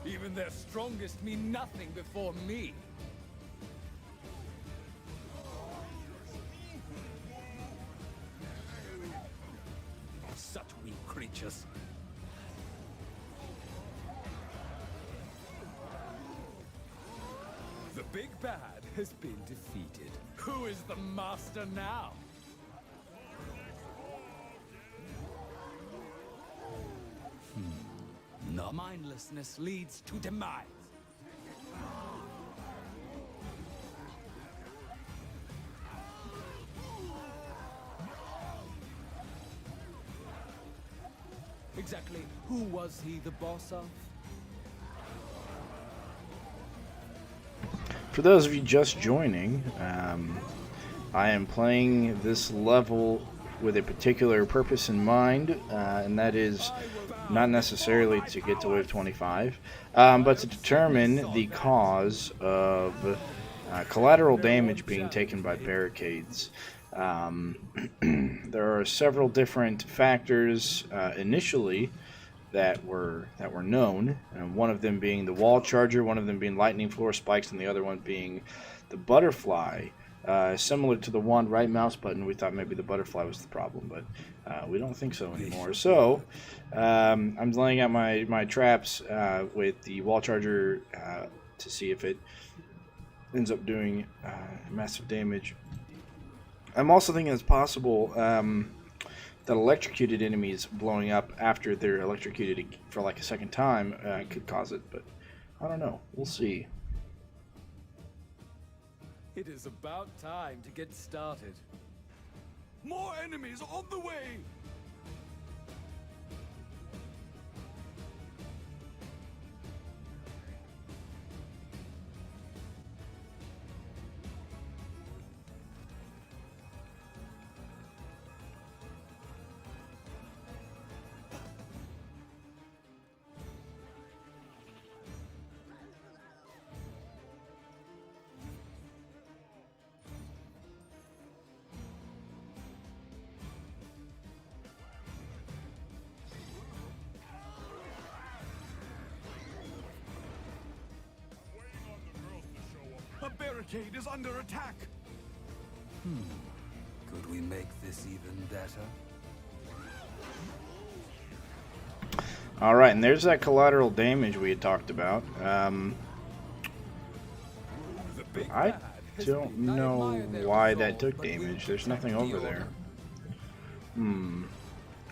Even their strongest mean nothing before me. Such weak creatures. The big bad has been defeated. Who is the master now? No mindlessness leads to demise. Exactly who was he the boss of? For those of you just joining, I am playing this level with a particular purpose in mind, and that is not necessarily to get to wave 25, but to determine the cause of collateral damage being taken by barricades. There are several different factors initially that were known, and one of them being the wall charger, one of them being lightning floor spikes, and the other one being the butterfly. Similar to the one right mouse button, we thought maybe the butterfly was the problem, but we don't think so anymore. So I'm laying out my traps with the wall charger to see if it ends up doing massive damage. I'm also thinking it's possible that electrocuted enemies blowing up after they're electrocuted for like a second time could cause it, but I don't know. We'll see. It is about time to get started. More enemies on the way! A barricade is under attack! Could we make this even better? Alright, and there's that collateral damage we had talked about. The big I bad has don't been- I know admire their why resolve, that took but we'll damage. There's protect nothing the over there. order.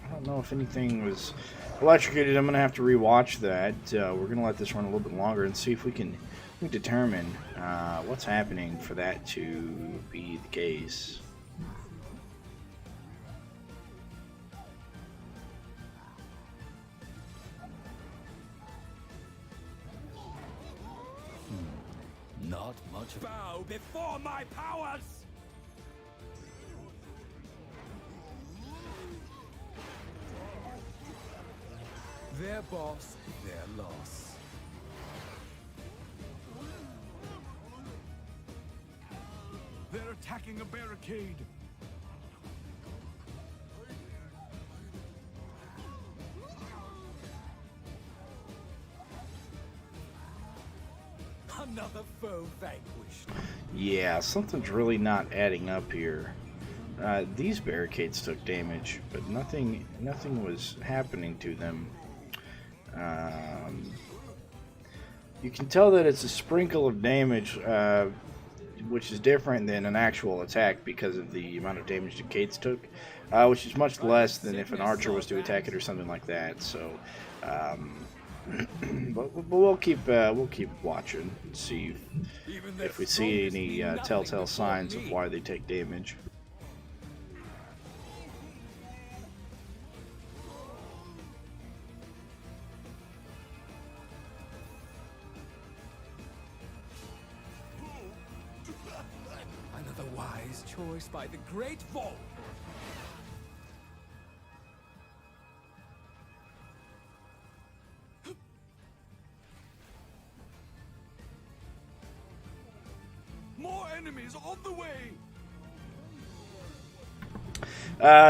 I don't know if anything was electrocuted. I'm going to have to rewatch that. We're going to let this run a little bit longer and see if we can determine what's happening for that to be the case. Not much. Bow before my powers! Their boss, their loss. They're attacking a barricade! Another foe vanquished. Yeah, something's really not adding up here. These barricades took damage, but nothing was happening to them. You can tell that it's a sprinkle of damage, which is different than an actual attack because of the amount of damage the Cates took, which is much less than if an archer was to attack it or something like that. So, but we'll keep watching and see if we see any telltale signs of why they take damage. Another wise choice by the Great Vault. More enemies on the way!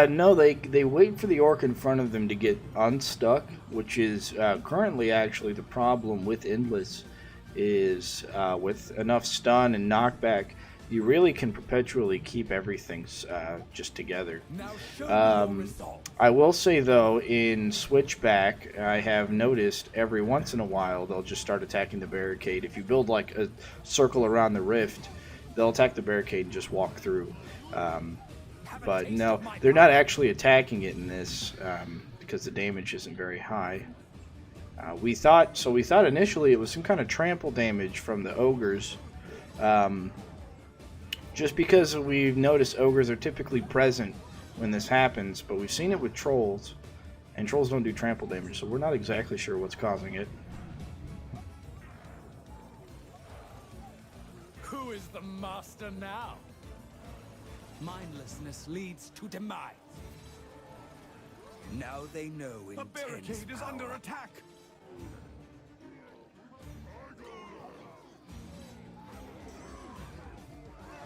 No, they wait for the orc in front of them to get unstuck, which is currently actually the problem with Endless, is with enough stun and knockback, you really can perpetually keep everything just together. I will say, though, in Switchback, I have noticed every once in a while they'll just start attacking the barricade. If you build like a circle around the rift, they'll attack the barricade and just walk through. But no, they're not actually attacking it in this because the damage isn't very high. We thought initially it was some kind of trample damage from the ogres. Just because we've noticed ogres are typically present when this happens, but we've seen it with trolls, and trolls don't do trample damage, so we're not exactly sure what's causing it. Who is the master now? Mindlessness leads to demise. Now they know The barricade is under attack!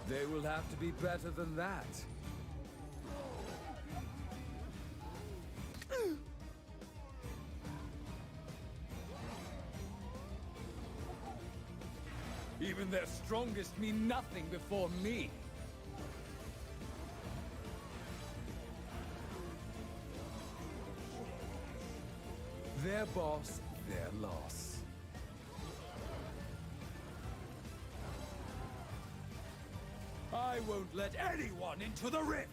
They will have to be better than that. Even their strongest mean nothing before me. Their boss, their loss. I won't let anyone into the rift!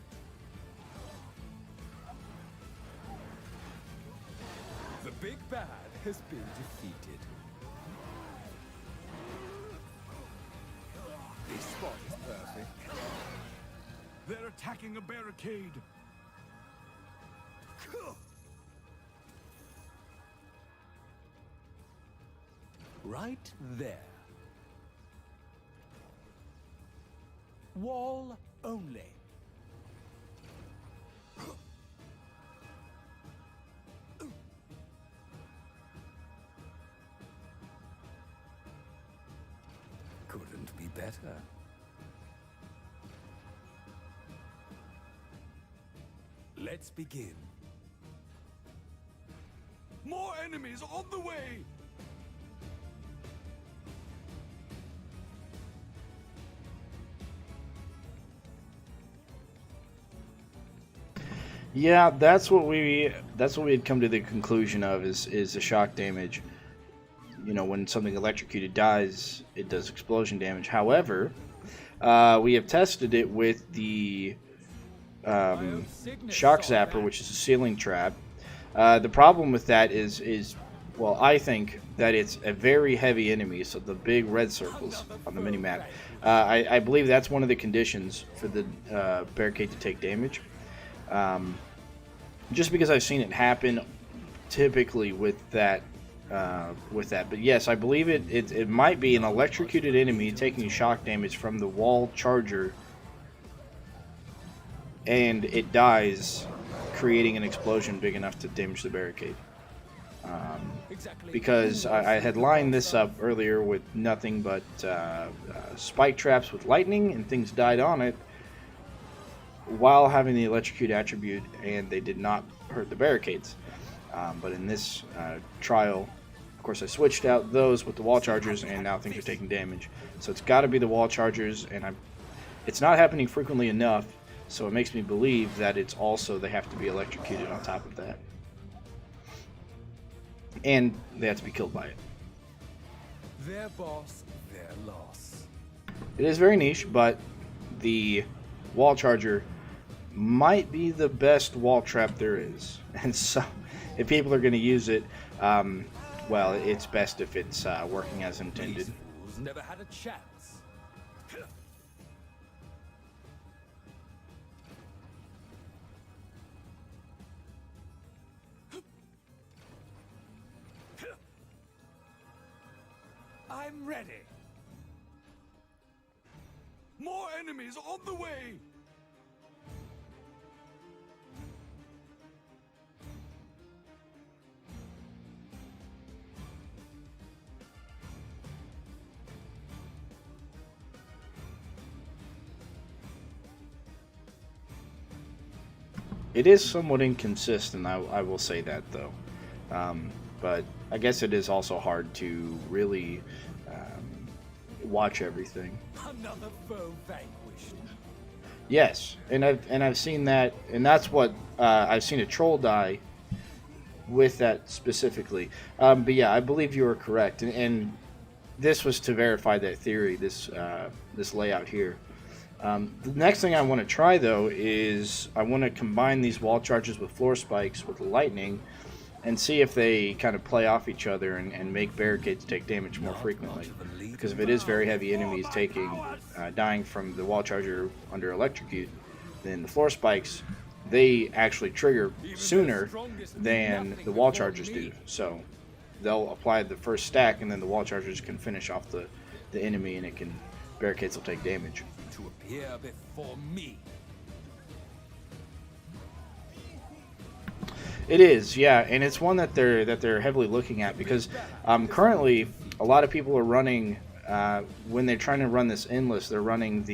The big bad has been defeated. This spot is perfect. They're attacking a barricade! Right there. Wall only. Couldn't be better. Let's begin. More enemies on the way! Yeah, that's what we had come to the conclusion of is the shock damage. You know, when something electrocuted dies, it does explosion damage. However, we have tested it with the shock zapper, which is a ceiling trap. The problem with that is well, I think that it's a very heavy enemy, so the big red circles on the minimap. I believe that's one of the conditions for the barricade to take damage. Just because I've seen it happen typically with that. But yes, I believe it might be an electrocuted enemy taking shock damage from the wall charger, and it dies, creating an explosion big enough to damage the barricade. Because I had lined this up earlier with nothing but spike traps with lightning, and things died on it while having the electrocute attribute, and they did not hurt the barricades. But in this trial, of course, I switched out those with the wall chargers, and now things are taking damage. So it's got to be the wall chargers, and it's not happening frequently enough, so it makes me believe that it's also they have to be electrocuted on top of that. And they have to be killed by it. Their boss, their loss. It is very niche, but the wall charger might be the best wall trap there is. And so, if people are going to use it, well, it's best if it's working as intended. These fools never had a chance. I'm ready. More enemies on the way! It is somewhat inconsistent, I will say that, though. But I guess it is also hard to really watch everything. Another foe vanquished. Yes, and I've seen that, and that's what I've seen a troll die with that specifically. But yeah, I believe you are correct, and this was to verify that theory. This layout here. The next thing I want to try though is I want to combine these wall charges with floor spikes with lightning, and see if they kind of play off each other and make barricades take damage more frequently. Because if it is very heavy enemies dying from the wall charger under electrocute, then the floor spikes, they actually trigger sooner than the wall chargers do. So they'll apply the first stack, and then the wall chargers can finish off the enemy, and barricades will take damage. To appear before me. It is, yeah, and it's one that they're heavily looking at because currently a lot of people are running when they're trying to run this endless. They're running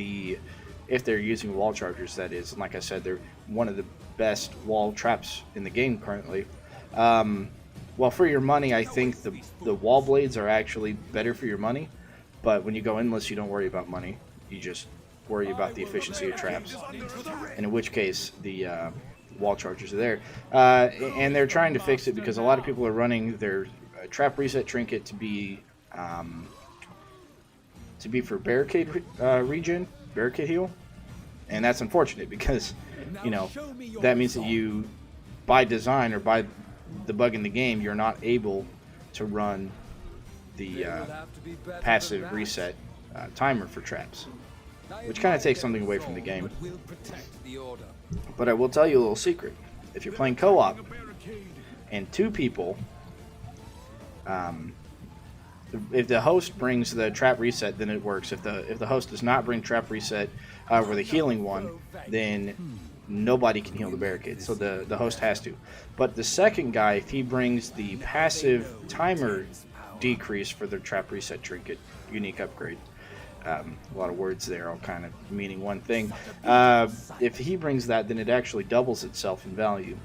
if they're using wall chargers, that is. And like I said, they're one of the best wall traps in the game currently. Well, for your money, I think the wall blades are actually better for your money, but when you go endless, you don't worry about money. You just worry about the efficiency of traps, and in which case the wall chargers are there, and they're trying to fix it because a lot of people are running their trap reset trinket to be for barricade regen, barricade heal, and that's unfortunate because that means that you, by design or by the bug in the game, you're not able to run the passive reset timer for traps, which kind of takes something away from the game. But I will tell you a little secret. If you're playing co-op and two people, if the host brings the trap reset, then it works. If the host does not bring trap reset or the healing one, then nobody can heal the barricade. So the host has to. But the second guy, if he brings the passive timer decrease for the trap reset trinket, unique upgrade. A lot of words there, all kind of meaning one thing. If he brings that, then it actually doubles itself in value.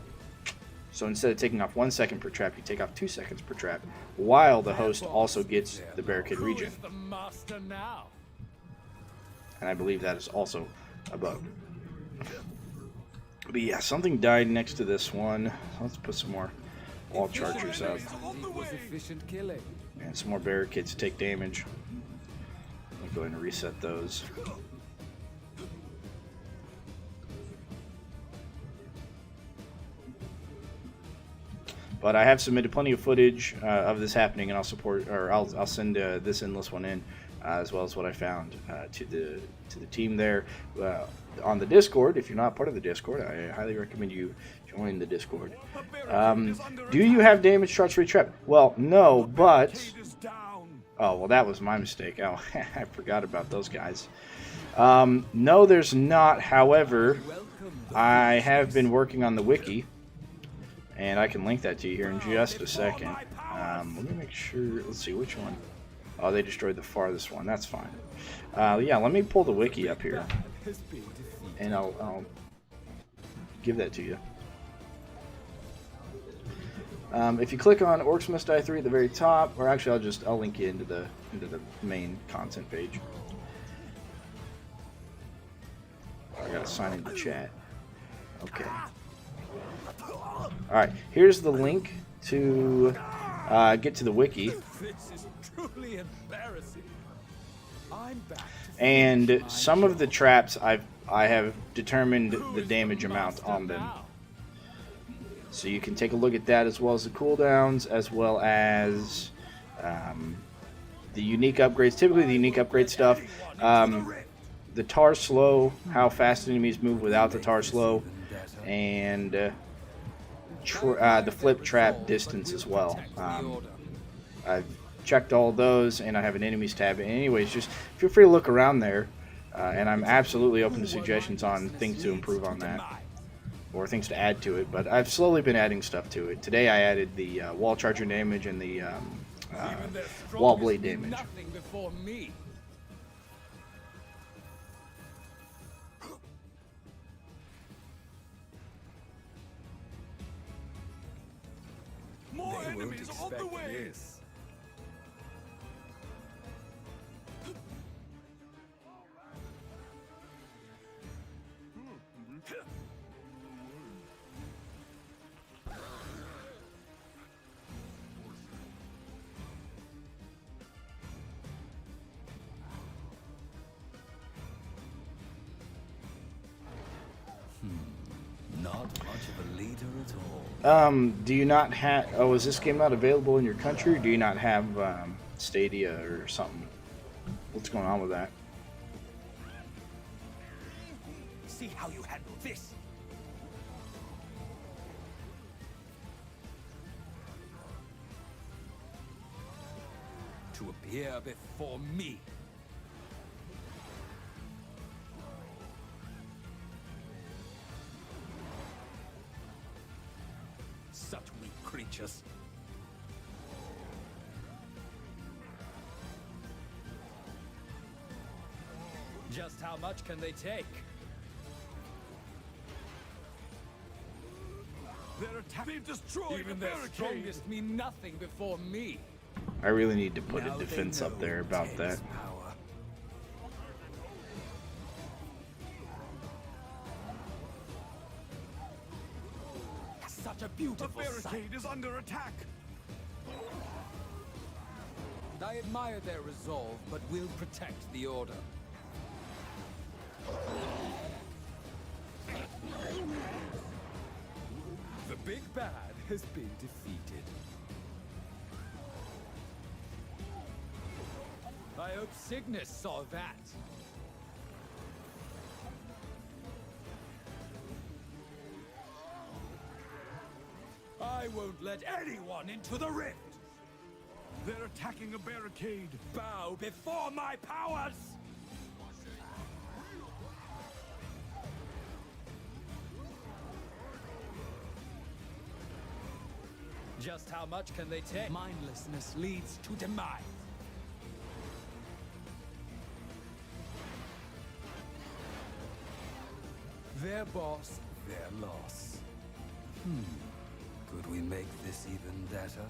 So instead of taking off 1 second per trap, you take off 2 seconds per trap, while the host also gets the barricade regen. And I believe that is also a bug. But yeah, something died next to this one. Let's put some more wall chargers up. And some more barricades to take damage. I'll go ahead and reset those. But I have submitted plenty of footage of this happening, and I'll send this endless one in, as well as what I found to the team there on the Discord. If you're not part of the Discord, I highly recommend you join the Discord. Do you have damage charge for trap? Well, no, but oh well, that was my mistake. Oh, I forgot about those guys. No, there's not. However, I have been working on the wiki. And I can link that to you here in just a second. Let me make sure. Let's see, which one? Oh, they destroyed the farthest one. That's fine. Yeah, let me pull the wiki up here. And I'll give that to you. If you click on Orcs Must Die 3 at the very top, or actually I'll link you into the main content page. I gotta sign into chat. Okay. Alright, here's the link to get to the wiki. This is truly embarrassing. I'm back to And finish my some of the job. traps I have determined the damage amount on them. Now. So you can take a look at that, as well as the cooldowns, as well as the unique upgrades. Typically the unique upgrade stuff. The tar slow, how fast enemies move without the tar slow, and the flip trap distance as well. I've checked all those, and I have an enemies tab. And anyways, just feel free to look around there, and I'm absolutely open to suggestions on things to improve on that, or things to add to it. But I've slowly been adding stuff to it. Today I added the wall charger damage and the Even their wall strongest blade do damage. Nothing before me. More They won't enemies on the expect way! this. Not much of a leader at all. Do you not have? Oh, is this game not available in your country? Or do you not have Stadia or something? What's going on with that? See how you handle this. To appear before me. Such weak creatures. Just how much can they take? They're attacking! They've destroyed Even the their barricade! strongest mean nothing before me. I really need to put Now a they defense up know there about that. intense power. Such a The beautiful sight. barricade is under attack! I admire their resolve, but will protect the order. The big bad has been defeated. I hope Cygnus saw that. I won't let anyone into the rift! They're attacking a barricade! Bow before my powers! Just how much can they take? Mindlessness leads to demise. Their boss, their loss. Could we make this even better?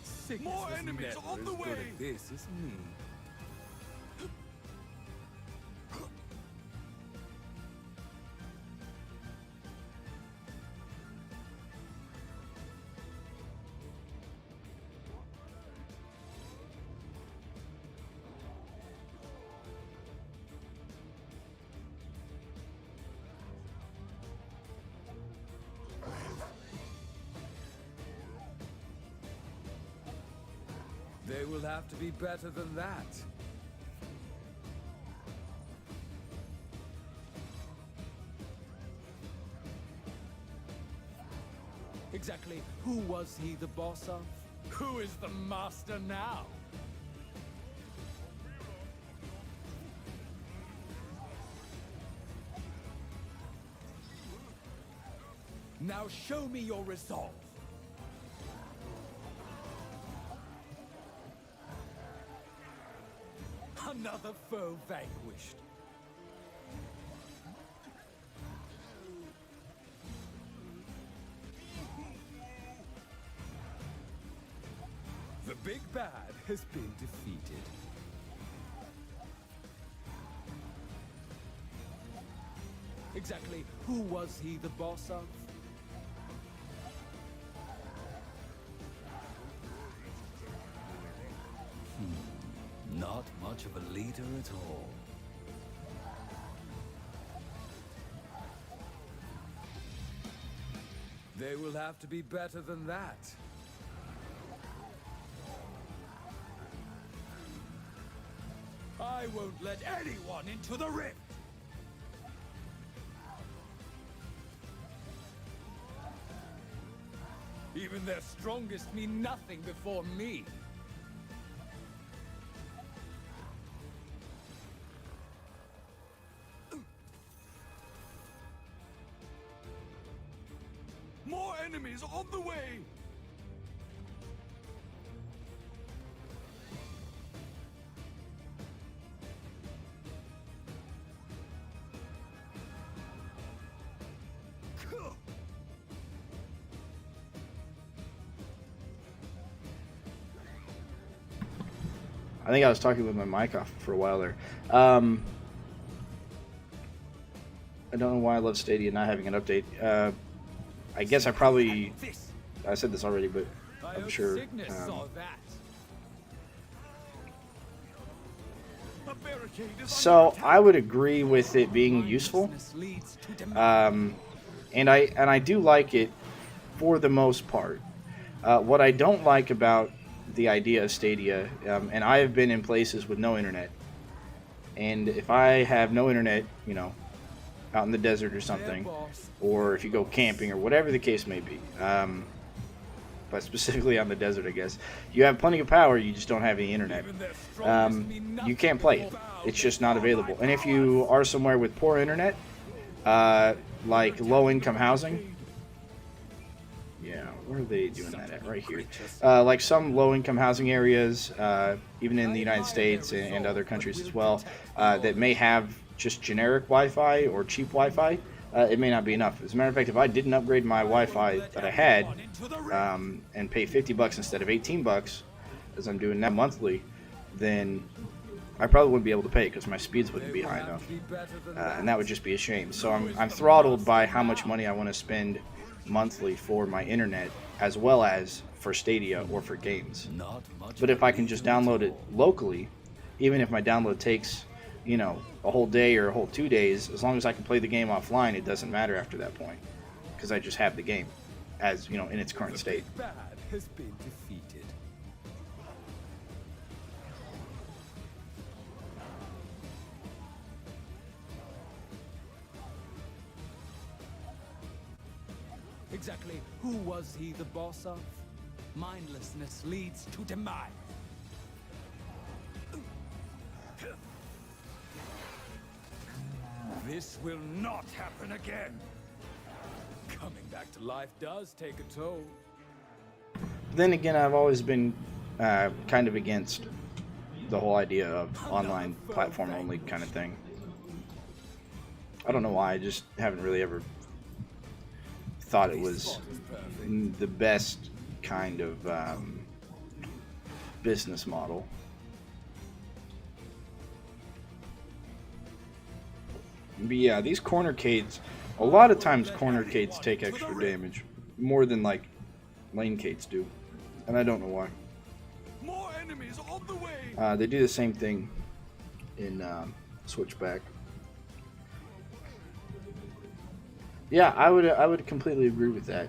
Cygnus More was enemies never on the as good way! at this as me. They will have to be better than that. Exactly who was he the boss of? Who is the master now? Now show me your resolve. Another foe vanquished. The big bad has been defeated. Exactly who was he the boss of? Not much of a leader at all. They will have to be better than that. I won't let anyone into the rift! Even their strongest mean nothing before me. More enemies on the way! I think I was talking with my mic off for a while there. I don't know why I love Stadia not having an update. I guess I said this already, but I'm sure. So I would agree with it being useful, and I do like it for the most part. What I don't like about the idea of Stadia, and I have been in places with no internet, and if I have no internet, you know, out in the desert or something, or if you go camping or whatever the case may be, but specifically on the desert, I guess, you have plenty of power, you just don't have any internet. You can't play it. It's just not available. And if you are somewhere with poor internet, like low-income housing, yeah, where are they doing that at? Right here. Like some low-income housing areas, even in the United States and other countries as well, that may have just generic Wi-Fi or cheap Wi-Fi, it may not be enough. As a matter of fact, if I didn't upgrade my Wi-Fi that I had and pay $50 instead of $18, as I'm doing now monthly, then I probably wouldn't be able to pay because my speeds wouldn't be high enough, and that would just be a shame. So I'm throttled by how much money I want to spend monthly for my internet, as well as for Stadia or for games. But if I can just download it locally, even if my download takes, you know, a whole day or a whole 2 days, as long as I can play the game offline, it doesn't matter after that point, because I just have the game, as you know, in its current state. The big bad has been defeated. Exactly who was he the boss of? Mindlessness leads to demise. This will not happen again. Coming back to life does take a toll. Then again, I've always been kind of against the whole idea of online platform only kind of thing. I don't know why, I just haven't really ever thought it was the best kind of business model. But yeah, these cornercades, a lot of times cornercades take extra damage, more than like lanecades do, and I don't know why. More enemies on the way. They do the same thing in Switchback. Yeah, I would completely agree with that.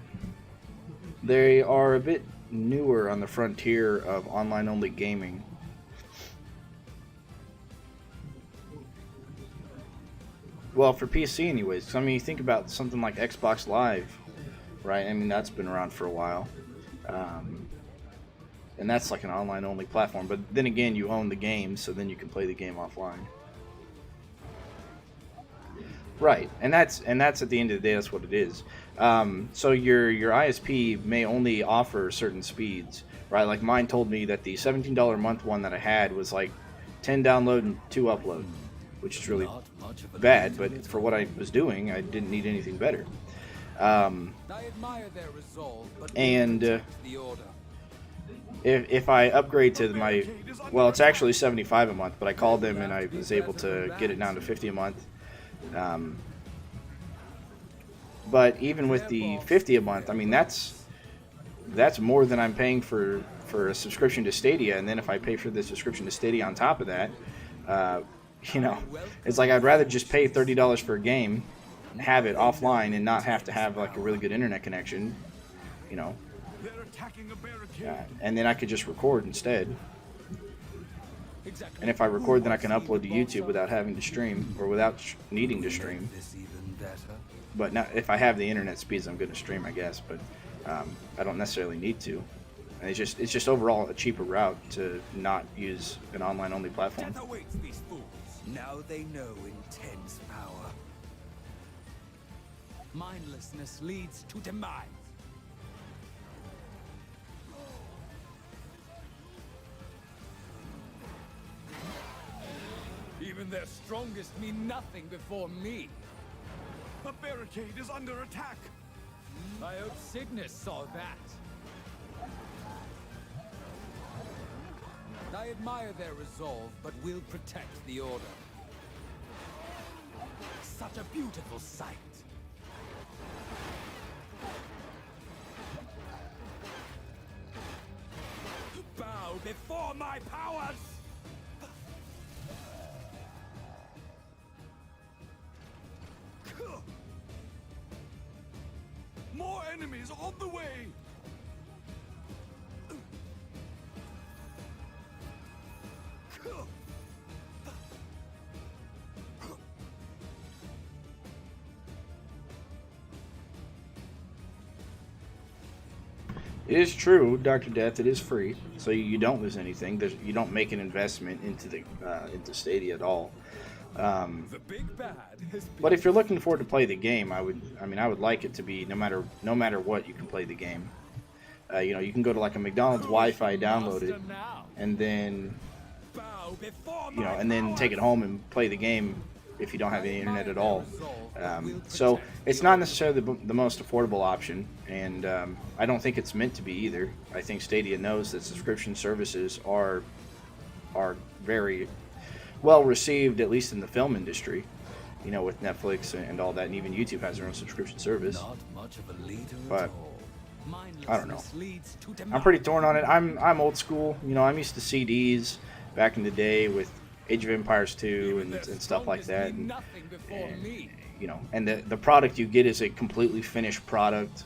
They are a bit newer on the frontier of online-only gaming. Well, for PC anyways, 'cause, I mean, you think about something like Xbox Live, right? I mean, that's been around for a while. And that's like an online-only platform. But then again, you own the game, so then you can play the game offline. Right, and that's at the end of the day, that's what it is. So your ISP may only offer certain speeds, right? Like mine told me that the $17 a month one that I had was like 10 download and 2 upload, which is really Not much of a bad, leader but at for all. what I was doing, I didn't need anything better. I admire their resolve, but will And, protect the order. if I upgrade to my, well, it's actually 75 a month, but I called them and I was able to get it down to 50 a month. But even with the 50 a month, I mean, that's more than I'm paying for a subscription to Stadia. And then if I pay for the subscription to Stadia on top of that, you know, it's like I'd rather just pay $30 for a game, have it offline, and not have to have like a really good internet connection, you know, They're attacking a barricade. and then I could just record instead. Exactly. And if I record, then I can Who was upload to he, the YouTube boss without having to stream, or without needing to of- stream. This even better. But now, if I have the internet speeds, I'm going to stream, I guess. But I don't necessarily need to. And it's just overall a cheaper route to not use an online only platform. Death awaits these fools. Now they know intense power. Mindlessness leads to demise. Even their strongest mean nothing before me. A barricade is under attack. I hope Cygnus saw that. I admire their resolve, but will protect the order. Such a beautiful sight. Bow before my powers! More enemies on the way. It is true, Dr. Death. It is free, so you don't lose anything. You don't make an investment into Stadia at all. The big bad has been But if you're looking forward to play the game, I would like it to be no matter what, you can play the game. You know, you can go to like a McDonald's Wi-Fi, download it, master now. and then Bow before you know, my and then take it powers! home and play the game if you don't have any internet at all. So it's not necessarily the most affordable option, and I don't think it's meant to be either. I think Stadia knows that subscription services are very well received, at least in the film industry. You know, with Netflix and all that, and even YouTube has their own subscription service. Not much of a leader But, at all. I don't know. Mindlessness leads to I'm demise. pretty torn on it. I'm old school. You know, I'm used to CDs back in the day with Age of Empires 2 Even and their stuff like strongest that. mean And, nothing before and, me. you know, and the product you get is a completely finished product,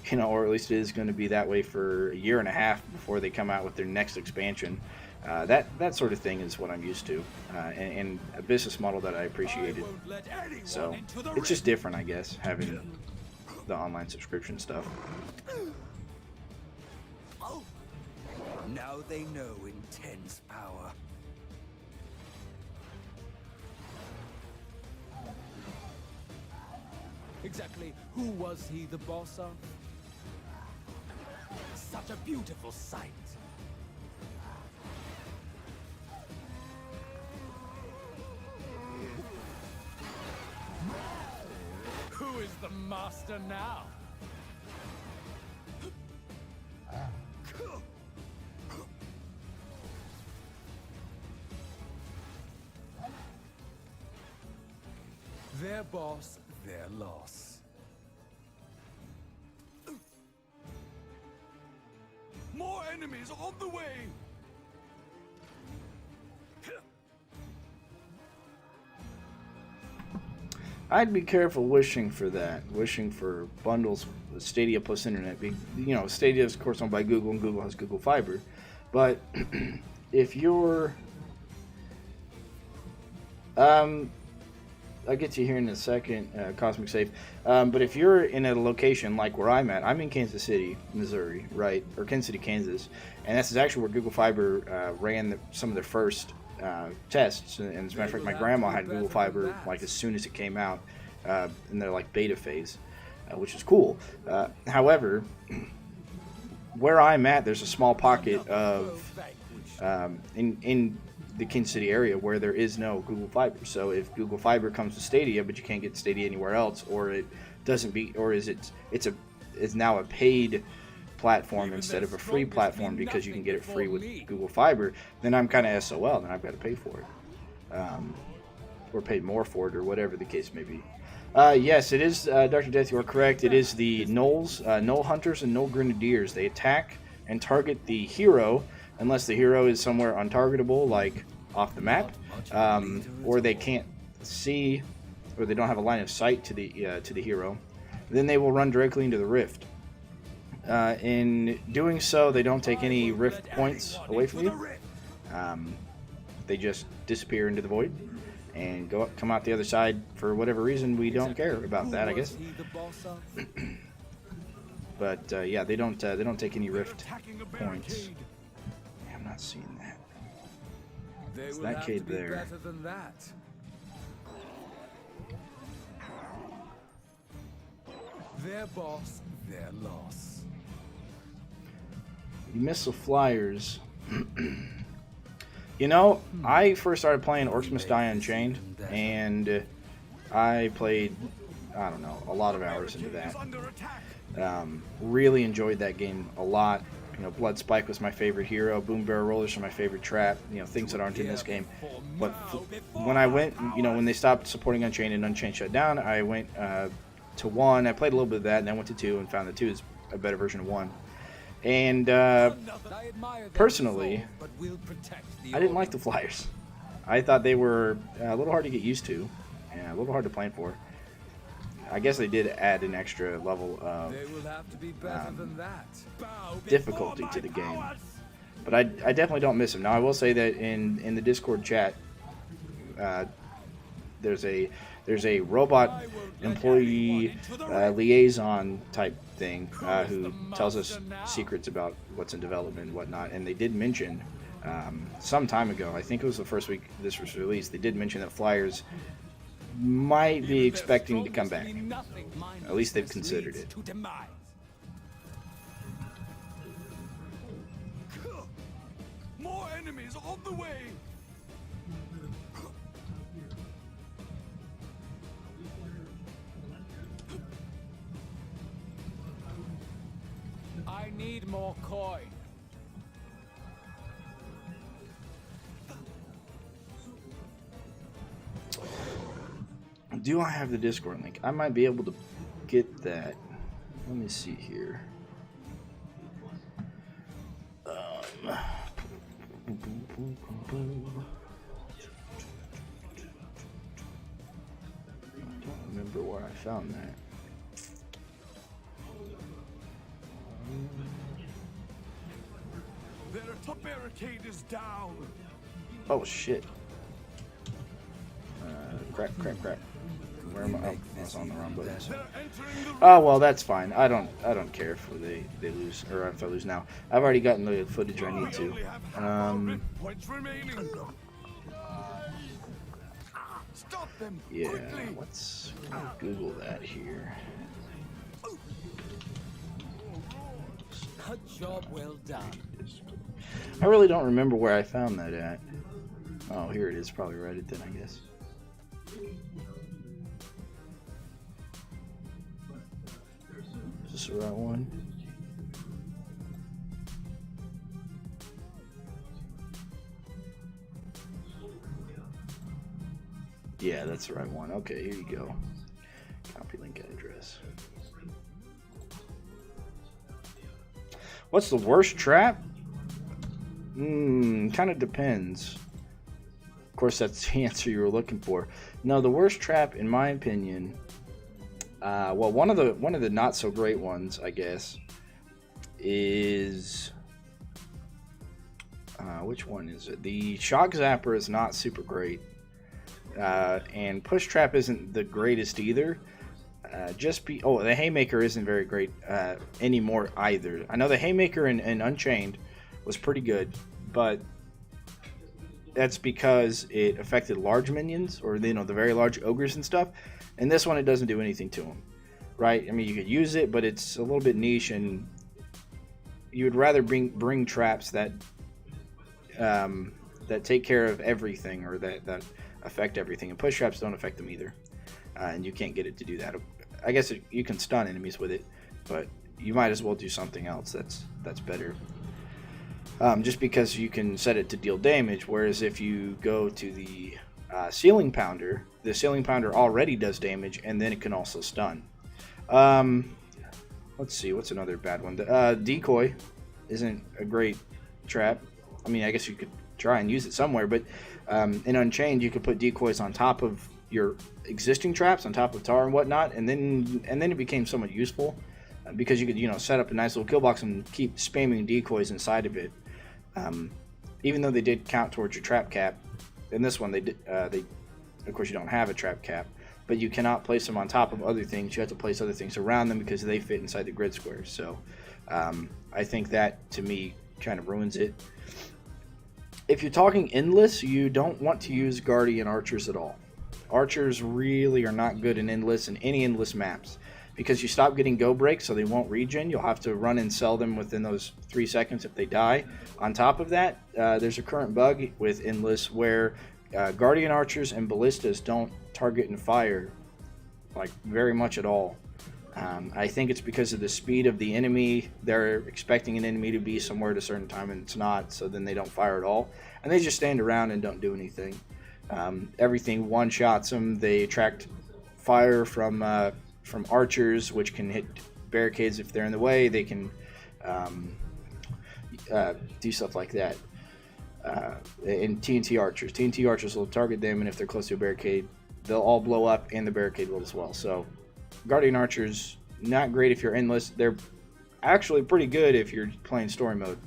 you know, or at least it is going to be that way for a year and a half before they come out with their next expansion. That sort of thing is what I'm used to, and a business model that I appreciated. I won't let anyone So into the it's just ring. different, I guess, having the online subscription stuff. Now they know intense power. Exactly who was he the boss of? Such a beautiful sight. Who is the master now? Their boss, their loss. More enemies on the way. I'd be careful wishing for that, wishing for bundles with Stadia plus internet. You know, Stadia is of course owned by Google, and Google has Google Fiber. But if you're, I'll get to you here in a second, Cosmic Safe. But if you're in a location like where I'm at, I'm in Kansas City, Missouri, right, or Kansas City, Kansas, and this is actually where Google Fiber ran some of their first tests. And as a matter of fact, my grandma had Google Fiber like as soon as it came out in their like beta phase, which is cool. However, where I'm at, there's a small pocket of in the Kansas City area where there is no Google Fiber. So if Google Fiber comes to Stadia, but you can't get Stadia anywhere else, or it doesn't be, or is it's now a paid platform instead of a free platform because you can get it free with Google Fiber, then I'm kind of SOL. Then I've got to pay for it, or pay more for it, or whatever the case may be. Yes, it is, Dr. Death, you are correct. It is the Gnolls, Gnoll Hunters and Gnoll Grenadiers. They attack and target the hero, unless the hero is somewhere untargetable, like off the map, or they can't see, or they don't have a line of sight to the hero. Then they will run directly into the rift. In doing so, they don't take any rift points away from you. They just disappear into the void and come out the other side. For whatever reason, we don't care about that, I guess. But yeah, they don't take any rift points. I'm not seeing that. It's that cave there. Their boss, their loss. Missile Flyers. You know, I first started playing Orcs Must Die Unchained, and I played, I don't know, a lot of hours into that. Really enjoyed that game a lot. You know, Blood Spike was my favorite hero. Boom Barrel Rollers are my favorite trap. You know, things that aren't in this game. But when I went, you know, when they stopped supporting Unchained and Unchained shut down, I went to 1. I played a little bit of that, and then went to 2 and found that 2 is a better version of 1. And personally, I didn't like the Flyers. I thought they were a little hard to get used to, and a little hard to plan for. I guess they did add an extra level of difficulty to the game. But I definitely don't miss them. Now, I will say that in the Discord chat, there's a robot employee liaison type thing who tells us secrets about what's in development and whatnot. And they did mention some time ago, I think it was the first week this was released, they did mention that Flyers might be expecting to come back. At least they've considered it. More enemies on the way. I need more coin. Do I have the Discord link? I might be able to get that. Let me see here. I don't remember where I found that. Their top barricade is down. Oh shit. Crap. Where am I? Oh, I was on the wrong button. Oh well, that's fine. I don't care if they lose, or if I lose now. I've already gotten the footage I need to. Yeah, let's Google that here. A job well done. I really don't remember where I found that at. Oh, here it is. Probably Reddit then, I guess. Is this the right one? Yeah, that's the right one. Okay, here you go. Copy link address. What's the worst trap? Kind of depends. Of course, that's the answer you were looking for. No, the worst trap, in my opinion, well, one of the not so great ones, I guess, is which one is it? The Shock Zapper is not super great, and Push Trap isn't the greatest either. The Haymaker isn't very great anymore either. I know the Haymaker in Unchained was pretty good, but that's because it affected large minions, or the very large ogres and stuff. And this one, it doesn't do anything to them, right? I mean, you could use it, but it's a little bit niche, and you would rather bring traps that that take care of everything, or that affect everything. And push traps don't affect them either, and you can't get it to do that. I guess you can stun enemies with it, but you might as well do something else that's better. Just because you can set it to deal damage, whereas if you go to the Ceiling Pounder, the Ceiling Pounder already does damage, and then it can also stun. Let's see, what's another bad one? Decoy isn't a great trap. I mean, I guess you could try and use it somewhere, but in Unchained, you could put decoys on top of your existing traps, on top of Tar and whatnot, and then it became somewhat useful because you could, set up a nice little kill box and keep spamming decoys inside of it. Even though they did count towards your trap cap, in this one they of course you don't have a trap cap, but you cannot place them on top of other things. You have to place other things around them because they fit inside the grid squares. So I think that, to me, kind of ruins it. If you're talking endless, you don't want to use Guardian Archers at all. Archers really are not good in endless and any endless maps because you stop getting go breaks, so they won't regen. You'll have to run and sell them within those 3 seconds if they die. On top of that, there's a current bug with endless where Guardian Archers and Ballistas don't target and fire like very much at all. I think it's because of the speed of the enemy. They're expecting an enemy to be somewhere at a certain time and it's not, so then they don't fire at all, and they just stand around and don't do anything. Everything one-shots them. They attract fire from archers, which can hit barricades if they're in the way. They can do stuff like that. And TNT archers will target them, and if they're close to a barricade, they'll all blow up, and the barricade will as well. So Guardian Archers, not great if you're endless. They're actually pretty good if you're playing story mode.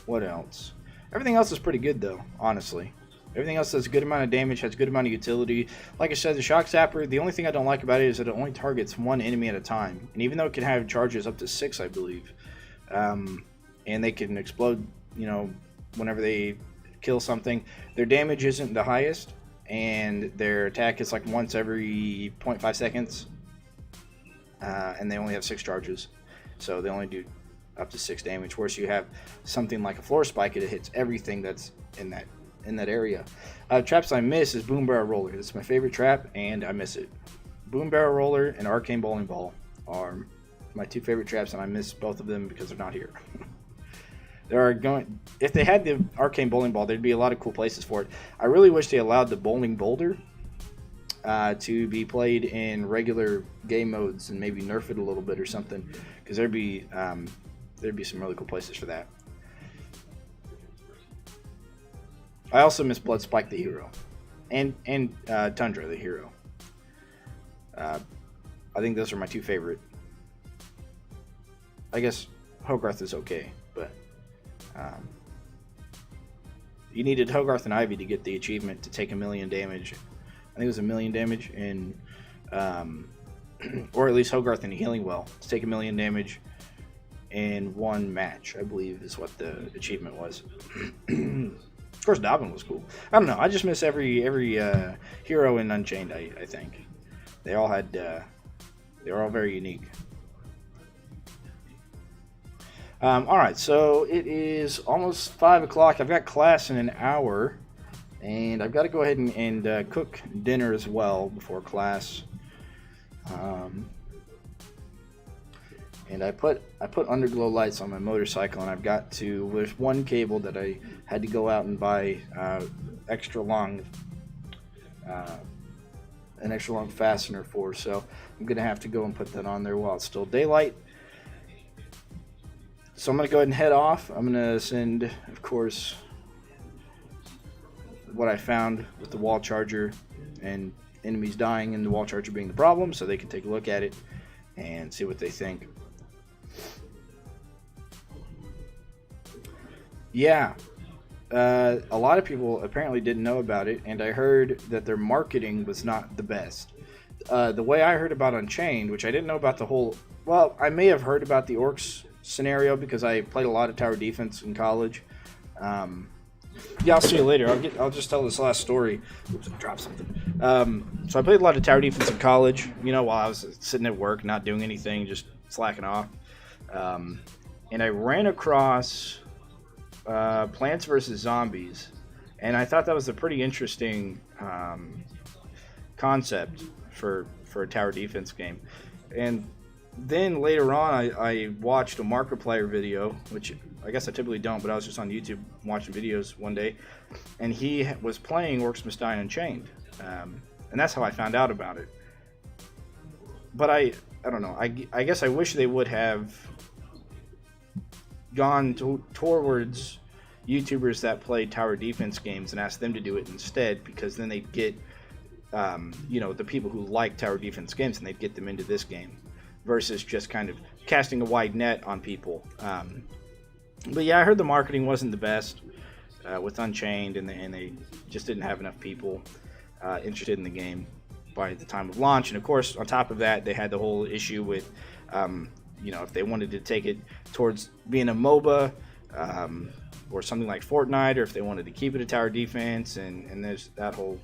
What else? Everything else is pretty good, though, honestly. Everything else does a good amount of damage, has a good amount of utility. Like I said, the Shock Zapper, the only thing I don't like about it is that it only targets one enemy at a time. And even though it can have charges up to 6, I believe, and they can explode, whenever they kill something, their damage isn't the highest, and their attack is like once every 0.5 seconds, and they only have 6 charges, so they only do up to 6 damage. Whereas you have something like a Floor Spike, it hits everything that's in that area. Traps I miss is Boom Barrel Roller. It's my favorite trap, and I miss it. Boom Barrel Roller and Arcane Bowling Ball are my 2 favorite traps, and I miss both of them because they're not here. If they had the Arcane Bowling Ball, there'd be a lot of cool places for it. I really wish they allowed the Bowling Boulder to be played in regular game modes and maybe nerf it a little bit or something, because there'd be some really cool places for that. I also miss Blood Spike the hero, and Tundra the hero. I think those are my 2 favorite. I guess Hogarth is okay, but you needed Hogarth and Ivy to get the achievement to take 1,000,000 damage. I think it was 1,000,000 damage in, or at least Hogarth and Healing Well to take 1,000,000 damage in 1 match, I believe is what the achievement was. Of course, Dobbin was cool. I don't know. I just miss every hero in Unchained. I think they all had they were all very unique. All right, so it is almost 5 o'clock. I've got class in an hour, and I've got to go ahead and cook dinner as well before class. And I put underglow lights on my motorcycle, and there's one cable that I had to go out and buy an extra long fastener for, so I'm gonna have to go and put that on there while it's still daylight. So I'm gonna go ahead and head off. I'm gonna send, of course, what I found with the wall charger and enemies dying and the wall charger being the problem, so they can take a look at it and see what they think. Yeah, a lot of people apparently didn't know about it, and I heard that their marketing was not the best. The way I heard about Unchained, which I didn't know about the whole... Well, I may have heard about the Orcs scenario because I played a lot of tower defense in college. Yeah, I'll see you later. I'll just tell this last story. Oops, I dropped something. So I played a lot of tower defense in college, while I was sitting at work, not doing anything, just slacking off. and I ran across Plants vs. Zombies, and I thought that was a pretty interesting concept for a tower defense game. And then later on, I watched a Markiplier video, which I guess I typically don't, but I was just on YouTube watching videos one day, and he was playing Orcs Must Die Unchained, and that's how I found out about it. But I don't know. I guess I wish they would have gone towards YouTubers that play tower defense games and asked them to do it instead, because then they'd get the people who like tower defense games, and they'd get them into this game versus just kind of casting a wide net on people. But yeah, I heard the marketing wasn't the best with Unchained, and they just didn't have enough people interested in the game by the time of launch. And of course, on top of that, they had the whole issue with if they wanted to take it towards being a MOBA or something like Fortnite, or if they wanted to keep it a tower defense, and there's that whole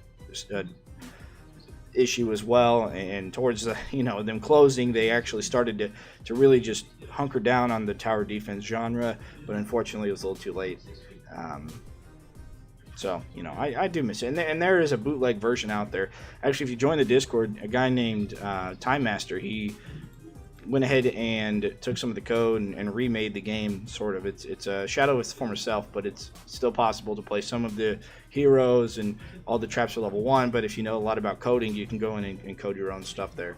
issue as well. And towards them closing, they actually started to really just hunker down on the tower defense genre, but unfortunately it was a little too late. So I do miss it, and there is a bootleg version out there. Actually, if you join the Discord, a guy named Time Master, he went ahead and took some of the code and remade the game. Sort of, it's a shadow of its former self, but it's still possible to play some of the heroes, and all the traps are level 1. But if you know a lot about coding, you can go in and code your own stuff there,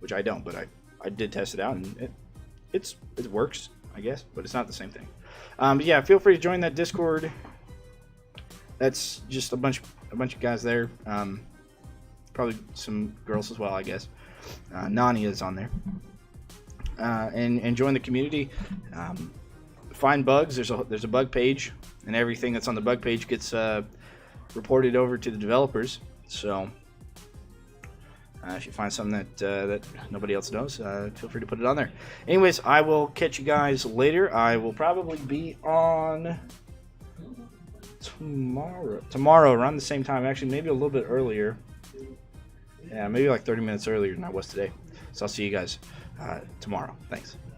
which I don't, but I did test it out, and it works, I guess, but it's not the same thing. But yeah, feel free to join that Discord. That's just a bunch of guys there, probably some girls as well, I guess. Nani is on there, and join the community. Find bugs. There's a bug page, and everything that's on the bug page gets reported over to the developers. So if you find something that nobody else knows, feel free to put it on there. Anyways, I will catch you guys later. I will probably be on tomorrow around the same time. Actually, maybe a little bit earlier. Yeah, maybe like 30 minutes earlier than I was today. So I'll see you guys tomorrow. Thanks.